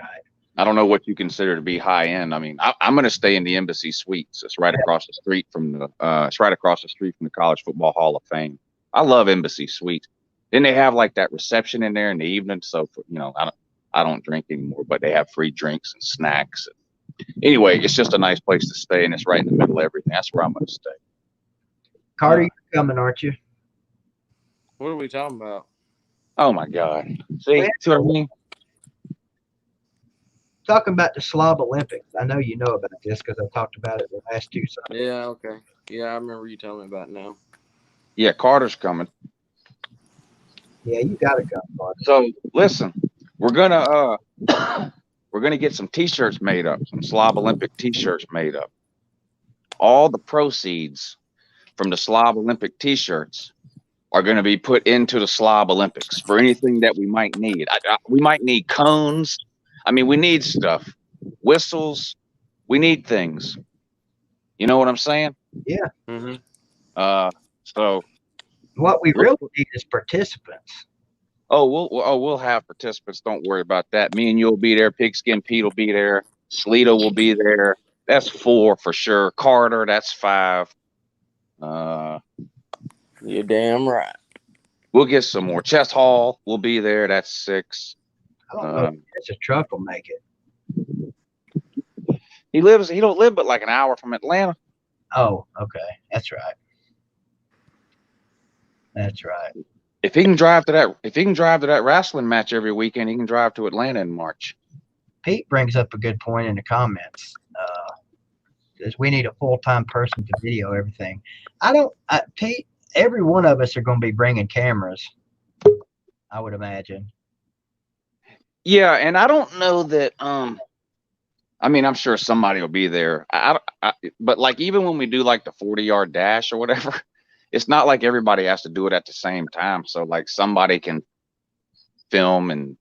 Right. I don't know what you consider to be high end. I mean, I'm going to stay in the Embassy Suites. It's right across the street from the College Football Hall of Fame. I love Embassy Suites. Then they have like that reception in there in the evening. So I don't drink anymore, but they have free drinks and snacks. Anyway, it's just a nice place to stay, and it's right in the middle of everything. That's where I'm going to stay. Carter, you're coming, aren't you? What are we talking about? Oh my God! See what I mean? Talking about the Slob Olympics. I know you know about this because I talked about it the last 2 Sundays. Yeah, okay. Yeah, I remember you telling me about it now. Yeah, Carter's coming. Yeah, you got to come, Carter. So listen, we're gonna get some T-shirts made up, some Slob Olympic T-shirts made up. All the proceeds from the Slob Olympic T-shirts are going to be put into the Slob Olympics for anything that we might need. We might need cones. I mean, we need stuff, whistles. We need things. You know what I'm saying? Yeah. Mm-hmm. So what we really need is participants. We'll have participants. Don't worry about that. Me and you'll be there. Pigskin Pete will be there. Sleeta will be there. That's 4 for sure. Carter, that's 5. You're damn right. We'll get some more. Chest Hall will be there. That's 6. I don't know if a truck will make it. He don't live but like an hour from Atlanta. Oh, okay. That's right. That's right. If he can drive to that wrestling match every weekend, he can drive to Atlanta in March. Pete brings up a good point in the comments. we need a full-time person to video everything. Pete, every one of us are going to be bringing cameras, I would imagine. Yeah, and I don't know that. I mean, I'm sure somebody will be there. But like even when we do like the 40-yard dash or whatever, it's not like everybody has to do it at the same time. So like somebody can film and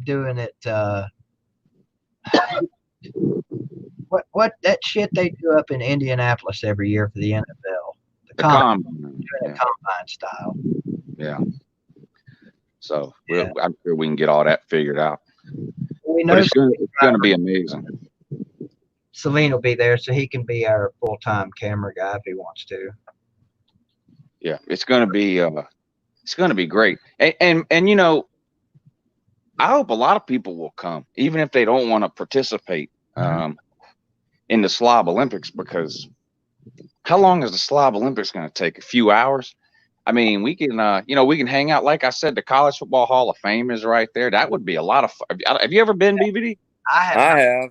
doing it. What that shit they do up in Indianapolis every year for the NFL, the combine style. Yeah. So I'm sure we can get all that figured out. We know but it's going to be amazing. Celine will be there, so he can be our full-time camera guy if he wants to. Yeah, it's going to be great. And you know, I hope a lot of people will come, even if they don't want to participate in the Slob Olympics, because how long is the Slob Olympics going to take? A few hours? I mean, we can, we can hang out. Like I said, the College Football Hall of Fame is right there. That would be a lot of fun. Have you ever been, BVD? I have.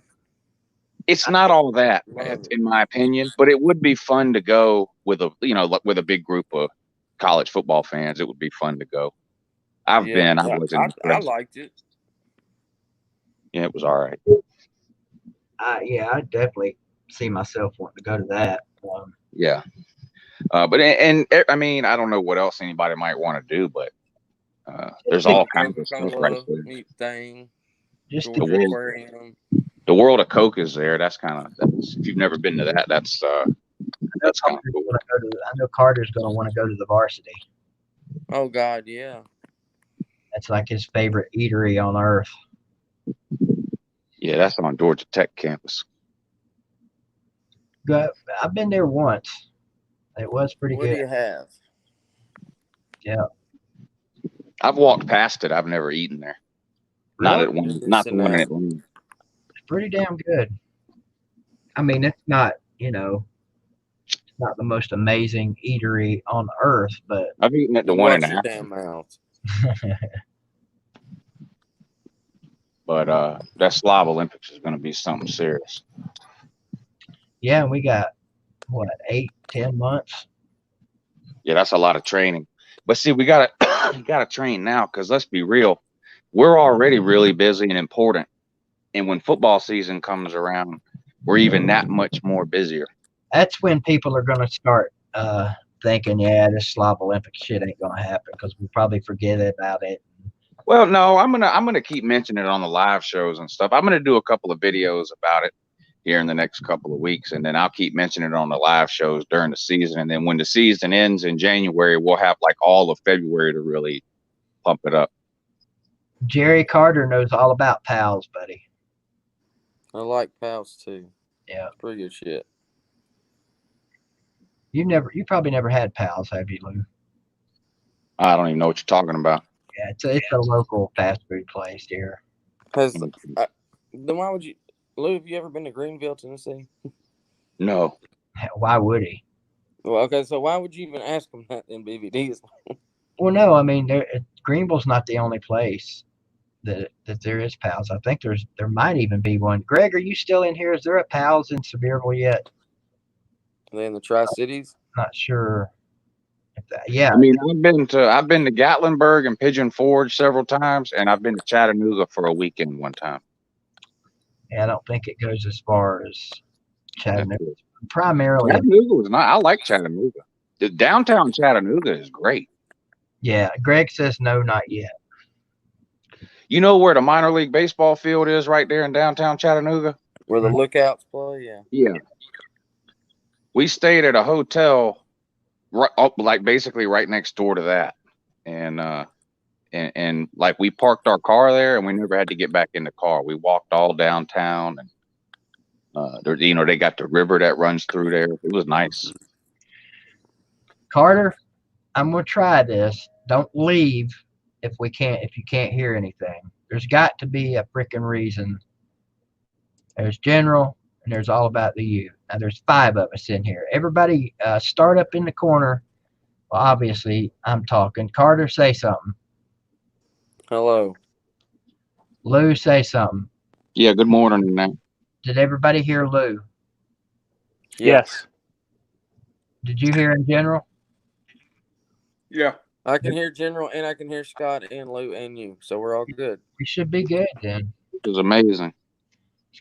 It's not all that, in my opinion, but it would be fun to go with a big group of college football fans. It would be fun to go. I've been. I wasn't. I liked it. Yeah, it was all right. Yeah, I definitely see myself wanting to go to that. Yeah. But I mean, I don't know what else anybody might want to do, but there's all kinds of stuff right there. Neat thing. Just the World of Coke is there. That's if you've never been to that, that's kind of cool. I know Carter's going to want to go to the Varsity. Oh God, yeah. That's like his favorite eatery on earth. Yeah, that's on Georgia Tech campus. I've been there once. It was pretty good. What do you have? Yeah. I've walked past it. I've never eaten there. Really? Not the one in Atlanta. It's pretty damn good. I mean, it's not, it's not the most amazing eatery on earth, but I've eaten at the one in Atlanta. Damn mouth. But that Slob Olympics is going to be something serious. Yeah, and we got what, 8-10 months? Yeah, that's a lot of training. But see, we gotta train now, because let's be real, we're already really busy and important. And when football season comes around, we're even that much more busier. That's when people are gonna start thinking, yeah, this Slob Olympic shit ain't gonna happen, because we probably forget about it. Well, no, I'm gonna keep mentioning it on the live shows and stuff. I'm gonna do a couple of videos about it here in the next couple of weeks, and then I'll keep mentioning it on the live shows during the season. And then when the season ends in January, we'll have like all of February to really pump it up. Jerry Carter knows all about pals, buddy. I like pals too. Yeah, it's pretty good shit. You probably never had pals, have you, Lou? I don't even know what you're talking about. Yeah, it's a local fast food place here. Then why would you, Lou? Have you ever been to Greenville, Tennessee? No. Why would he? Well, okay, so why would you even ask him that in BVDs? Well, no, I mean, Greenville's not the only place that there is pals. I think there might even be one. Greg, are you still in here? Is there a pals in Sevierville yet? Are they in the Tri-Cities? Not sure. Yeah. I mean, I've been to Gatlinburg and Pigeon Forge several times, and I've been to Chattanooga for a weekend one time. Yeah, I don't think it goes as far as Chattanooga. Primarily, Chattanooga was nice. I like Chattanooga. The downtown Chattanooga is great. Yeah, Greg says no, not yet. You know where the minor league baseball field is right there in downtown Chattanooga? Where the Lookouts play, yeah. Yeah. We stayed at a hotel like basically right next door to that. And like we parked our car there, and we never had to get back in the car. We walked all downtown, and they got the river that runs through there. It was nice. Carter, I'm gonna try this. Don't leave if you can't hear anything. There's got to be a freaking reason. There's General, and there's all about the U. Now there's 5 of us in here. Everybody start up in the corner. Well, obviously I'm talking. Carter, say something. Hello. Lou, say something. Yeah, good morning, man. Did everybody hear Lou? Yeah. Yes. Did you hear in general? Yeah. I can hear General, and I can hear Scott and Lou and you, so we're all good. We should be good then. It was amazing.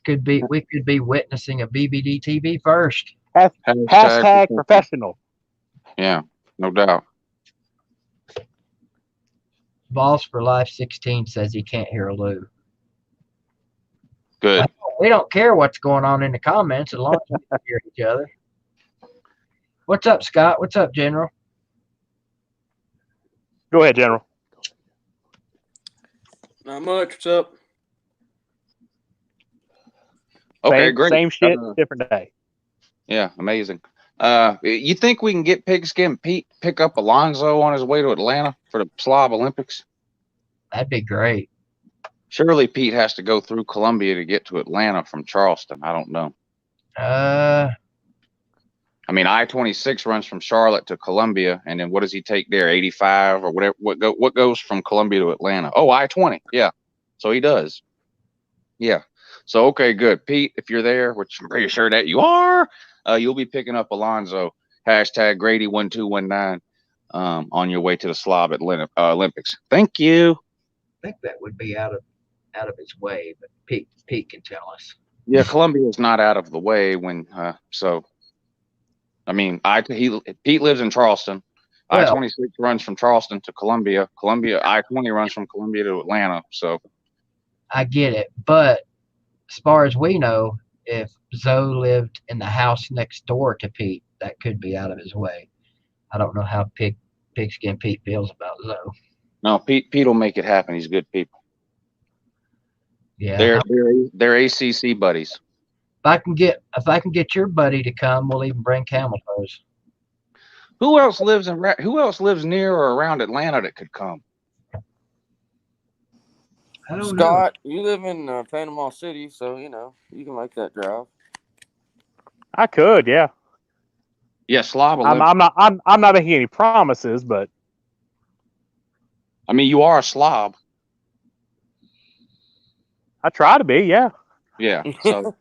We could be witnessing a BVDTV first. Hashtag professional. Yeah, no doubt. Balls for Life 16 says he can't hear Lou. Good. We don't care what's going on in the comments as long as we can hear each other. What's up, Scott? What's up, General? Go ahead, General. Not much. What's up? Okay, great. Same shit, different day. Yeah, amazing. You think we can get Pigskin Pete pick up Alonzo on his way to Atlanta for the Slav Olympics? That'd be great. Surely Pete has to go through Columbia to get to Atlanta from Charleston. I don't know. I mean, I-26 runs from Charlotte to Columbia, and then what does he take there? 85 or whatever. What goes from Columbia to Atlanta? Oh, I-20. Yeah, so he does. Yeah. So okay, good. Pete, if you're there, which I'm pretty sure that you are, you'll be picking up Alonzo. Hashtag Grady1219 on your way to the Slav Olympics. Thank you. I think that would be out of his way, but Pete can tell us. Yeah, Columbia is not out of the way when so. I mean, Pete lives in Charleston. Well, I-26 runs from Charleston to Columbia. I-20 runs from Columbia to Atlanta. So I get it, but as far as we know, if Zoe lived in the house next door to Pete, that could be out of his way. I don't know how Pigskin Pete feels about Zoe. No, Pete will make it happen. He's good people. Yeah, they're ACC buddies. If I can get your buddy to come, we'll even bring camel toes. Who else lives near or around Atlanta that could come? I don't Scott, you live in Panama City, so you know you can make that drive. I could, yeah. Yeah, Slav. I'm not making any promises, but I mean, you are a Slav. I try to be, yeah. Yeah, so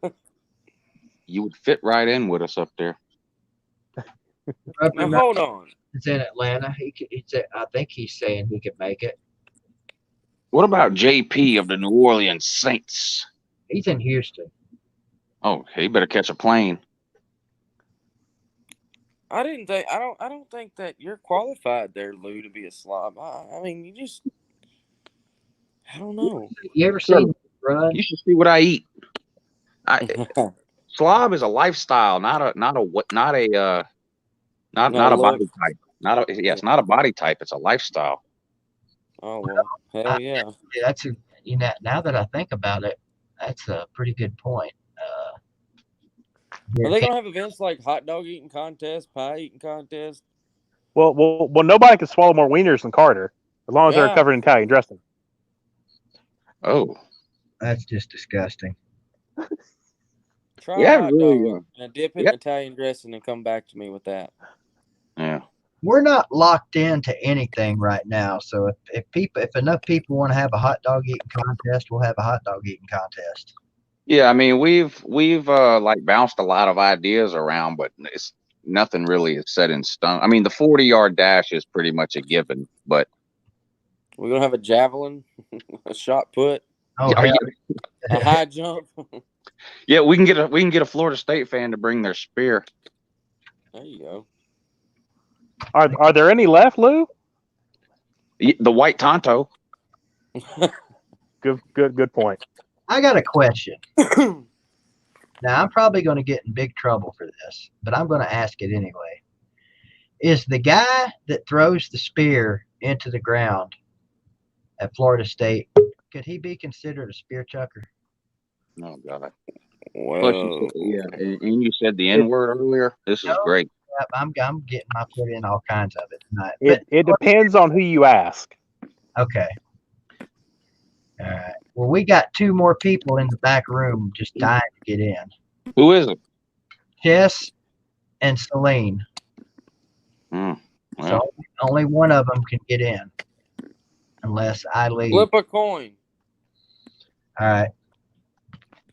you would fit right in with us up there. Now, hold on. It's in Atlanta. I think he's saying he could make it. What about JP of the New Orleans Saints? He's in Houston. Oh, he better catch a plane. I don't think that you're qualified there, Lou, to be a slob. I mean, you just, I don't know. You ever seen run? You should see what I eat. Slob is a lifestyle, not a body type. It's not a body type. It's a lifestyle. Oh well, hell yeah. That's now that I think about it, that's a pretty good point. Are they gonna have events like hot dog eating contest, pie eating contest? Well, nobody can swallow more wieners than Carter, as long as they're covered in Italian dressing. Oh, that's just disgusting. Try a hot dog and dip it in Italian dressing and come back to me with that. Yeah. We're not locked into anything right now, so if enough people want to have a hot dog eating contest, we'll have a hot dog eating contest. Yeah, I mean we've like bounced a lot of ideas around, but it's nothing really is set in stone. I mean the 40-yard dash is pretty much a given, but we're gonna have a javelin, a shot put, a high jump. Yeah, we can get a Florida State fan to bring their spear. There you go. Are there any left, Lou? The white Tonto. Good point. I got a question. Now, I'm probably going to get in big trouble for this, but I'm going to ask it anyway. Is the guy that throws the spear into the ground at Florida State, could he be considered a spear chucker? Oh, God. Well, yeah, and you said the N-word earlier. This is great. I'm getting my foot in all kinds of it tonight. It depends on who you ask. Okay. All right. Well, we got 2 more people in the back room just dying to get in. Who is it? Jess and Celine. Well. So only one of them can get in, unless I leave. Flip a coin. All right.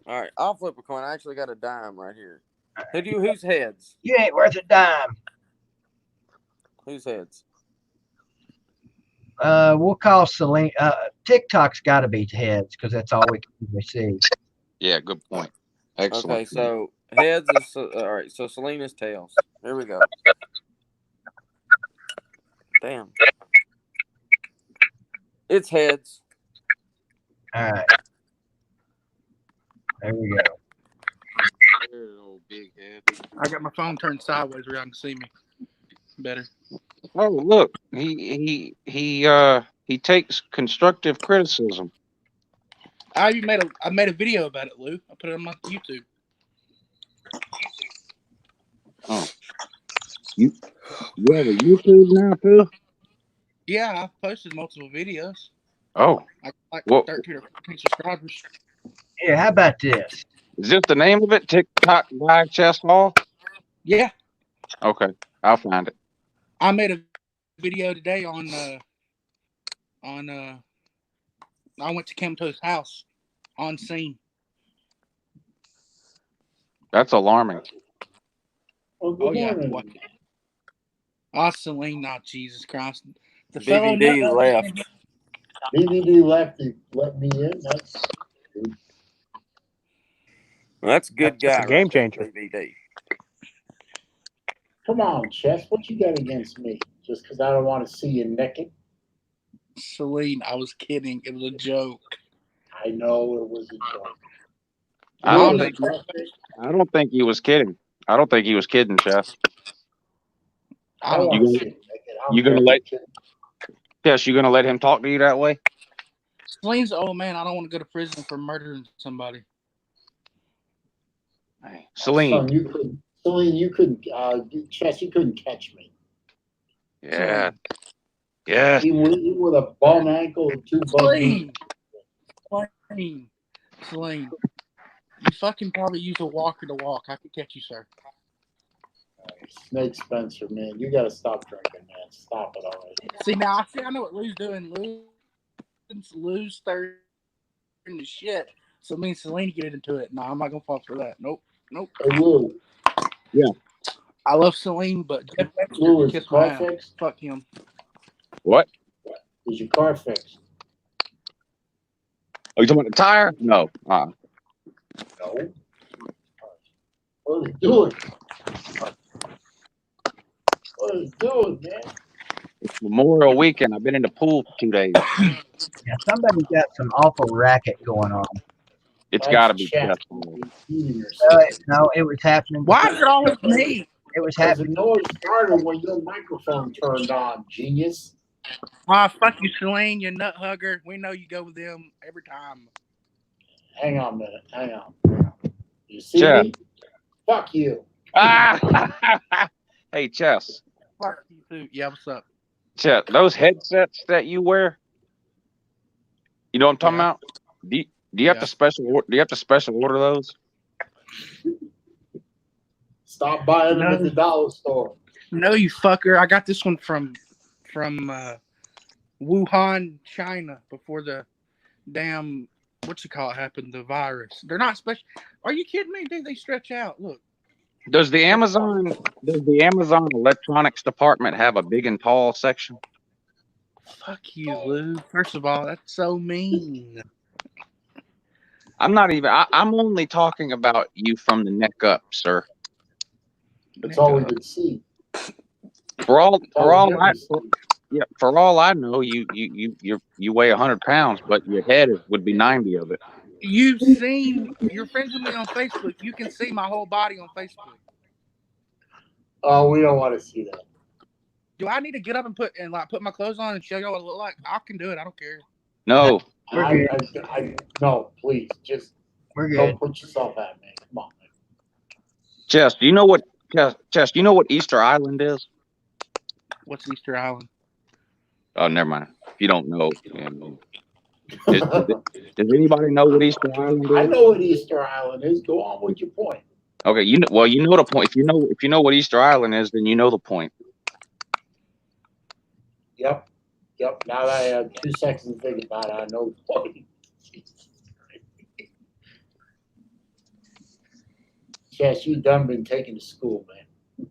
All right, I'll flip a coin. I actually got a dime right here. Who's heads? You ain't worth a dime. Who's heads? We'll call Celine. TikTok's got to be heads because that's all we can receive. Yeah, good point. Excellent. Okay, so heads is all right. So Selena's tails. Here we go. Damn. It's heads. All right. There we go. Old big head. I got my phone turned sideways where y'all can see me better. Oh, look, he takes constructive criticism. I made a video about it, Lou. I put it on my YouTube. Oh, you have a YouTube now too? Yeah, I've posted multiple videos. Oh, I got like what 13 or 14 subscribers. Yeah, how about this? is this the name of it? TikTok by Chess Hall? Yeah, Okay, I'll find it. I made a video today on I went to Camto's house on scene. That's alarming. Oh yeah, what? Celine, not Jesus Christ. The BVD left. BVD left. He let me in. That's a good guy. That's a game right there, changer. BVD. Come on, Chess. What you got against me? Just because I don't want to see you naked? Celine, I was kidding. It was a joke. I know it was a joke. I don't think he was kidding. I don't think he was kidding, Chess. I don't want to see you naked. You gonna let him talk to you that way? Celine's an old man. I don't want to go to prison for murdering somebody. Hey, Celine. Celine, you couldn't. Chess, you couldn't catch me. Yeah. Yes. Even with a bum ankle and 2 bum Celine. Celine. You fucking probably use a walker to walk. I could catch you, sir. Snake Spencer, man. You got to stop drinking, man. Stop it already. See, I know what Lou's doing. Lou's stirring the shit. So me and Celine get into it. No, I'm not going to fall for that. Nope. Hey, Lou. Yeah. I love Celine, but Jeff Lou, is kiss your car my ass. fixed? Fuck him. What? Is your car fixed? Are you talking about the tire? No. No. What are they doing? What are they doing, man? It's Memorial Weekend. I've been in the pool for 2 days. Yeah, somebody's got some awful racket going on. It's got to be Chess. No, it was happening. Why is it always me? It was Because happening. it always started when your microphone turned on, genius. Fuck you, Celine, you nut hugger. We know you go with them every time. Hang on a minute. Hang on. You see me? Fuck you. Hey, Chess. Fuck you too. Yeah, what's up? Chess, those headsets that you wear, you know what I'm talking about? Do you have to special order those? Stop buying them at the dollar store. No, you fucker. I got this one from Wuhan, China, before the damn happened, the virus. They're not special. Are you kidding me? They stretch out. Look. Does the Amazon electronics department have a big and tall section? Fuck you, Lou. First of all, that's so mean. I'm only talking about you from the neck up, sir. That's all we could see. For all I know, you weigh 100 pounds, but your head would be 90 of it. You're friends with me on Facebook. You can see my whole body on Facebook. Oh, we don't want to see that. Do I need to get up and put my clothes on and show y'all what I look like? I can do it. I don't care. No. No, please. Just don't put yourself at me. Come on. Chess, do you know what Easter Island is? What's Easter Island? Oh, never mind. If you don't know, does anybody know what Easter Island is? I know what Easter Island is. Go on with your point. Okay, you know the point. If you know what Easter Island is, then you know the point. Yep. Now that I have 2 seconds to think about it, I know the point. Chess, you done been taken to school, man.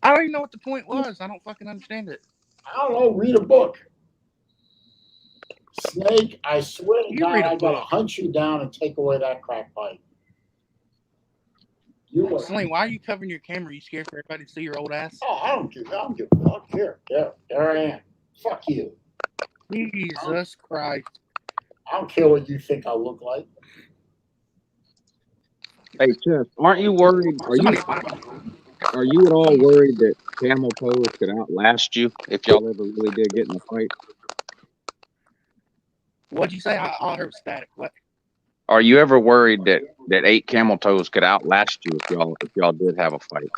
I don't even know what the point was. I don't fucking understand it. I don't know. Read a book. Snake, I swear to God, I gotta hunt you down and take away that crack pipe. Celine, why are you covering your camera? You scared for everybody to see your old ass? Oh, I don't give a fuck. Here, there I am. Fuck you. Jesus Christ. I don't care what you think I look like. Hey, Chess, aren't you worried? Are you at all worried that camel toes could outlast you if y'all ever really did get in a fight? What'd you say? I heard static. What? Are you ever worried that 8 camel toes could outlast you if y'all did have a fight?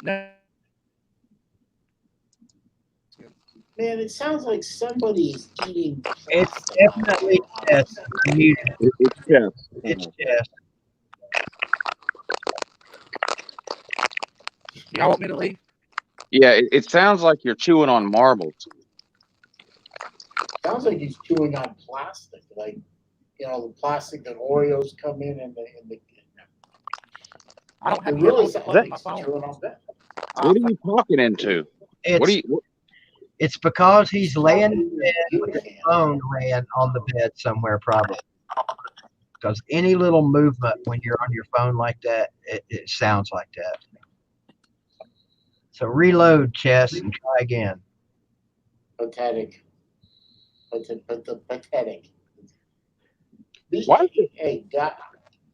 No. Man, it sounds like somebody's eating. It's definitely Chess. I'm muted. It's Chess. It's Chess. Y'all want me to leave? Yeah, it sounds like you're chewing on marbles. Sounds like he's chewing on plastic, like the plastic that Oreos come in the. I don't have really sounds like my he's phone. chewing on that. What are you talking into? It's because he's laying in bed with his phone laying on the bed somewhere, probably. Because any little movement when you're on your phone like that, it sounds like that. So reload, Chess, and try again. Pathetic. Pathetic. Why? Hey,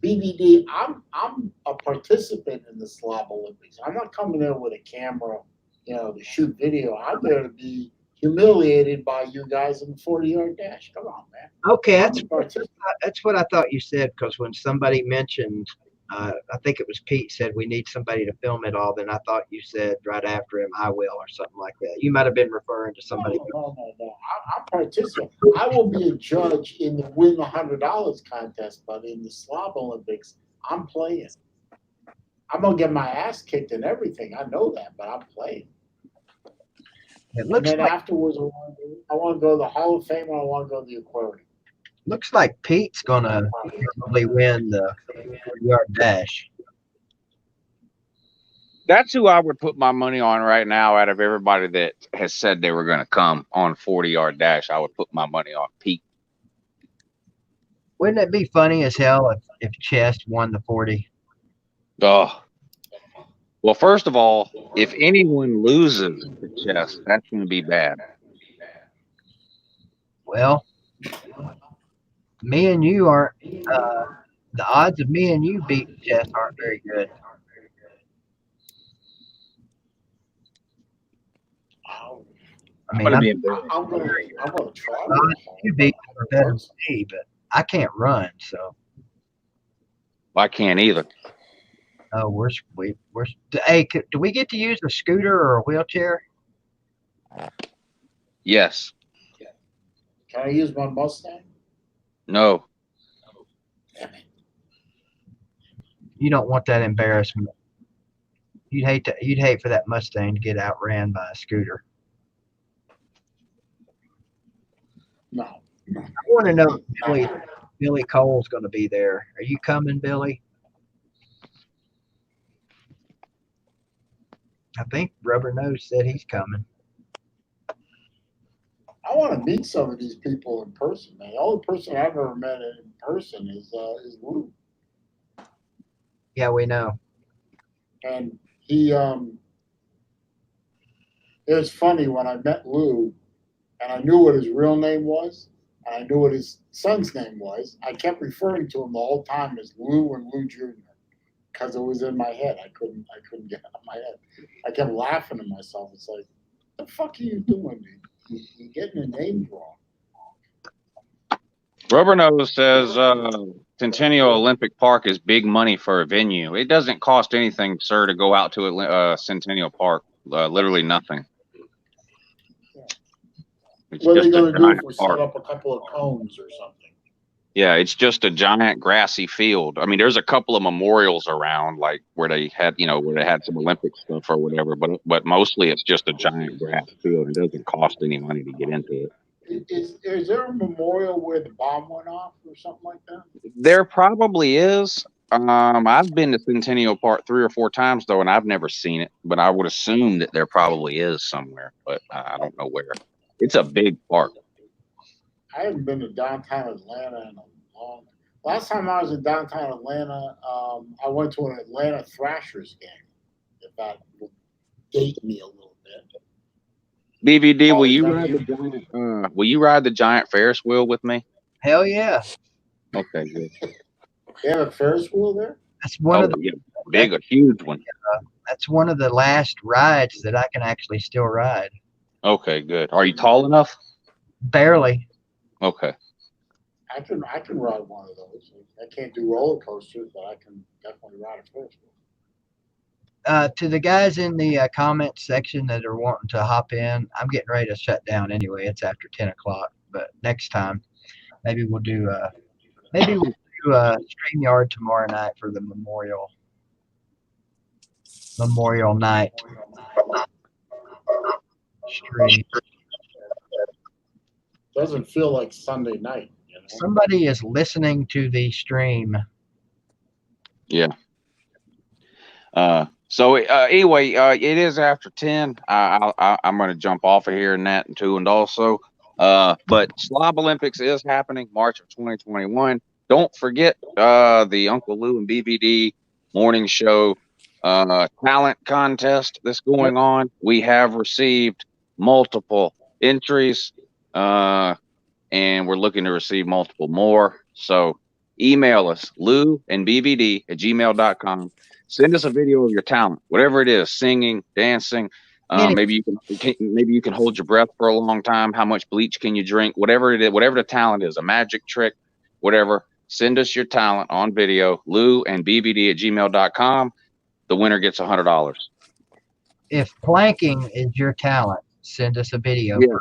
BVD, I'm a participant in the Slob Olympics. I'm not coming there with a camera, to shoot video. I'm there to be humiliated by you guys in the 40-yard dash. Come on, man. Okay, that's what I thought you said, because when somebody mentioned, I think it was Pete said we need somebody to film it all, then I thought you said right after him, I will, or something like that. You might have been referring to somebody. No. I'm participating. I will be a judge in the Win $100 contest, but in the Slob Olympics, I'm playing. I'm going to get my ass kicked and everything. I know that, but I'm playing. It looks and then like, afterwards, I want to go to the Hall of Fame or I want to go to the aquarium. Looks like Pete's going to probably win the 40-yard dash. That's who I would put my money on right now out of everybody that has said they were going to come on 40-yard dash. I would put my money on Pete. Wouldn't it be funny as hell if Chess won the 40? Oh. Well, first of all, if anyone loses to Chess, that's going to be bad. Well, me and you aren't. The odds of me and you beating Chess aren't very good. I mean, I'm going to try. You beat are better than me, but I can't run, so. I can't either. Oh, hey, do we get to use a scooter or a wheelchair? Yes. Can I use my Mustang? No. Damn it. You don't want that embarrassment. You'd hate for that Mustang to get outran by a scooter. No. I want to know if Billy Cole's going to be there. Are you coming, Billy? I think Rubber Nose said he's coming. I want to meet some of these people in person, man. The only person I've ever met in person is Lou. Yeah, we know. And he, it was funny when I met Lou, and I knew what his real name was, and I knew what his son's name was. I kept referring to him the whole time as Lou and Lou Jr. because it was in my head. I couldn't get it out of my head. I kept laughing to myself. It's like, what the fuck are you doing, dude? You're getting the names wrong. Rubber Nose says Centennial Olympic Park is big money for a venue. It doesn't cost anything, sir, to go out to Centennial Park. Literally nothing. It's what are they going to do if we park. set up a couple of cones or something? Yeah, it's just a giant grassy field. I mean, there's a couple of memorials around, like where they had some Olympic stuff or whatever, but mostly it's just a giant grass field. It doesn't cost any money to get into it. Is there a memorial where the bomb went off or something like that? There probably is. I've been to Centennial Park 3 or 4 times though, and I've never seen it. But I would assume that there probably is somewhere, but I don't know where. It's a big park. I haven't been to downtown Atlanta in a long. Last time I was in downtown Atlanta, I went to an Atlanta Thrashers game. If that will date me a little bit. BVD, will you ride the giant Ferris wheel with me? Hell yeah. Okay, good. They have a Ferris wheel there? That's one of the big, a huge one. That's one of the last rides that I can actually still ride. Okay, good. Are you tall enough? Barely. Okay. I can ride one of those. I can't do roller coasters, but I can definitely ride a Ferris wheel. To the guys in the comment section that are wanting to hop in, I'm getting ready to shut down anyway. It's after 10 o'clock, but next time maybe we'll do StreamYard tomorrow night for the Memorial Night stream. Doesn't feel like Sunday night. You know? Somebody is listening to the stream. Yeah. So anyway, it is after 10. I'm going to jump off of here and that and too, and also, but Slob Olympics is happening March of 2021. Don't forget the Uncle Lou and BVD morning show talent contest that's going on. We have received multiple entries, and we're looking to receive multiple more. So email us, louandbvd@gmail.com. Send us a video of your talent, whatever it is, singing, dancing. Maybe you can hold your breath for a long time. How much bleach can you drink? Whatever it is, whatever the talent is, a magic trick, whatever. Send us your talent on video, louandbvd@gmail.com. The winner gets $100. If planking is your talent, send us a video. Yeah.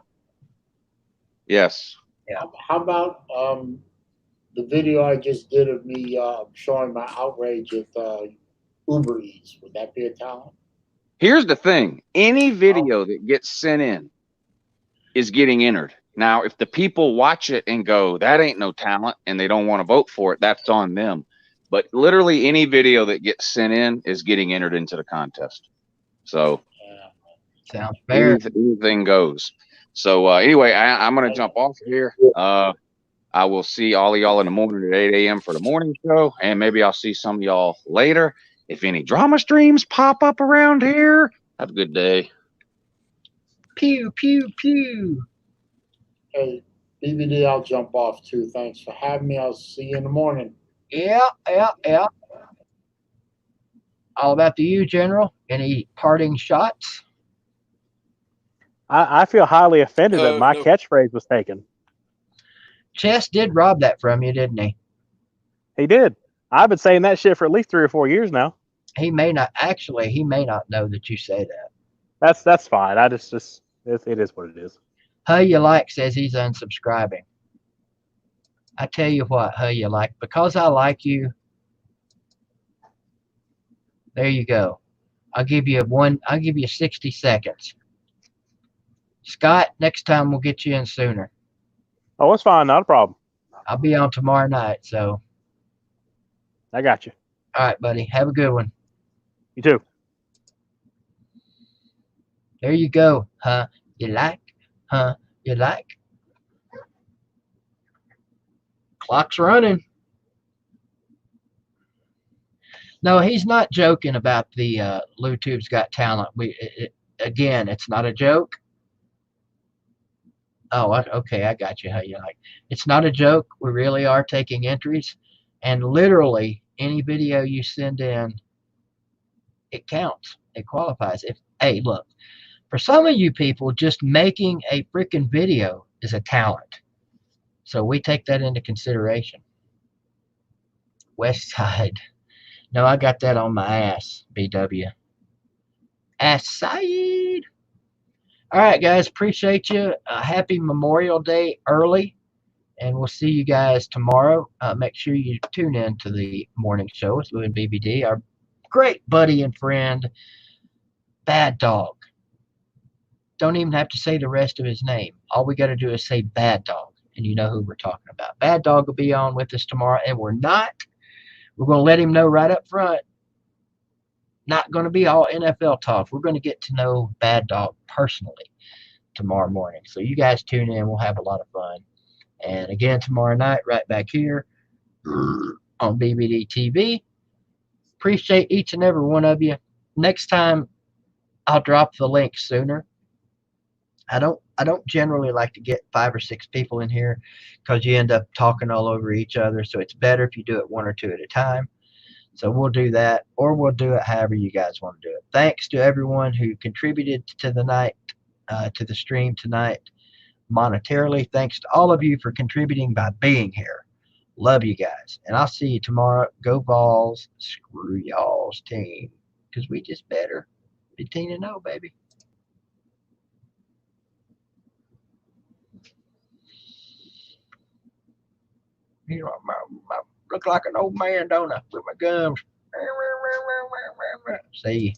Yes. Yeah. How about the video I just did of me showing my outrage at Uber Eats? Would that be a talent? Here's the thing. Any video that gets sent in is getting entered. Now, if the people watch it and go, that ain't no talent, and they don't want to vote for it, that's on them. But literally any video that gets sent in is getting entered into the contest. So sounds fair. Anything goes. So anyway, I'm going to jump off here. I will see all of y'all in the morning at 8 a.m. for the morning show, and maybe I'll see some of y'all later. If any drama streams pop up around here, have a good day. Pew, pew, pew. Hey, BVD, I'll jump off too. Thanks for having me. I'll see you in the morning. Yeah. All about to you, General. Any parting shots? I feel highly offended that my catchphrase was taken. Chess did rob that from you, didn't he? He did. I've been saying that shit for at least 3 or 4 years now. He may not know that you say that. That's fine. It is what it is. How you like says he's unsubscribing. I tell you what, how you like, because I like you. There you go. I'll give you 60 seconds. Scott, next time we'll get you in sooner. Oh, it's fine. Not a problem. I'll be on tomorrow night, so. I got you. All right, buddy. Have a good one. You too. There you go. Huh? You like? Huh? You like? Clock's running. No, he's not joking about the LOUTUBE's Got Talent. Again, it's not a joke. Oh, okay, I got you. How you like? It's not a joke. We really are taking entries, and literally any video you send in, it counts. It qualifies. Hey, look, for some of you people, just making a freaking video is a talent. So we take that into consideration. West Side. No, I got that on my ass, BW. Ass side. All right, guys. Appreciate you. Happy Memorial Day early. And we'll see you guys tomorrow. Make sure you tune in to the morning show with Lou and BBD. Our great buddy and friend, Bad Dog. Don't even have to say the rest of his name. All we got to do is say Bad Dog, and you know who we're talking about. Bad Dog will be on with us tomorrow, and we're not We're going to let him know right up front. Not going to be all NFL talk. We're going to get to know Bad Dog personally tomorrow morning. So you guys tune in. We'll have a lot of fun. And again, tomorrow night, right back here on BVDTV. Appreciate each and every one of you. Next time, I'll drop the link sooner. I don't generally like to get 5 or 6 people in here because you end up talking all over each other. So it's better if you do it 1 or 2 at a time. So we'll do that, or we'll do it however you guys want to do it. Thanks to everyone who contributed to the night, to the stream tonight monetarily. Thanks to all of you for contributing by being here. Love you guys. And I'll see you tomorrow. Go Vols. Screw y'all's team. Because we just better. 15-0, baby. You know, I look like an old man, don't I? With my gums. See you.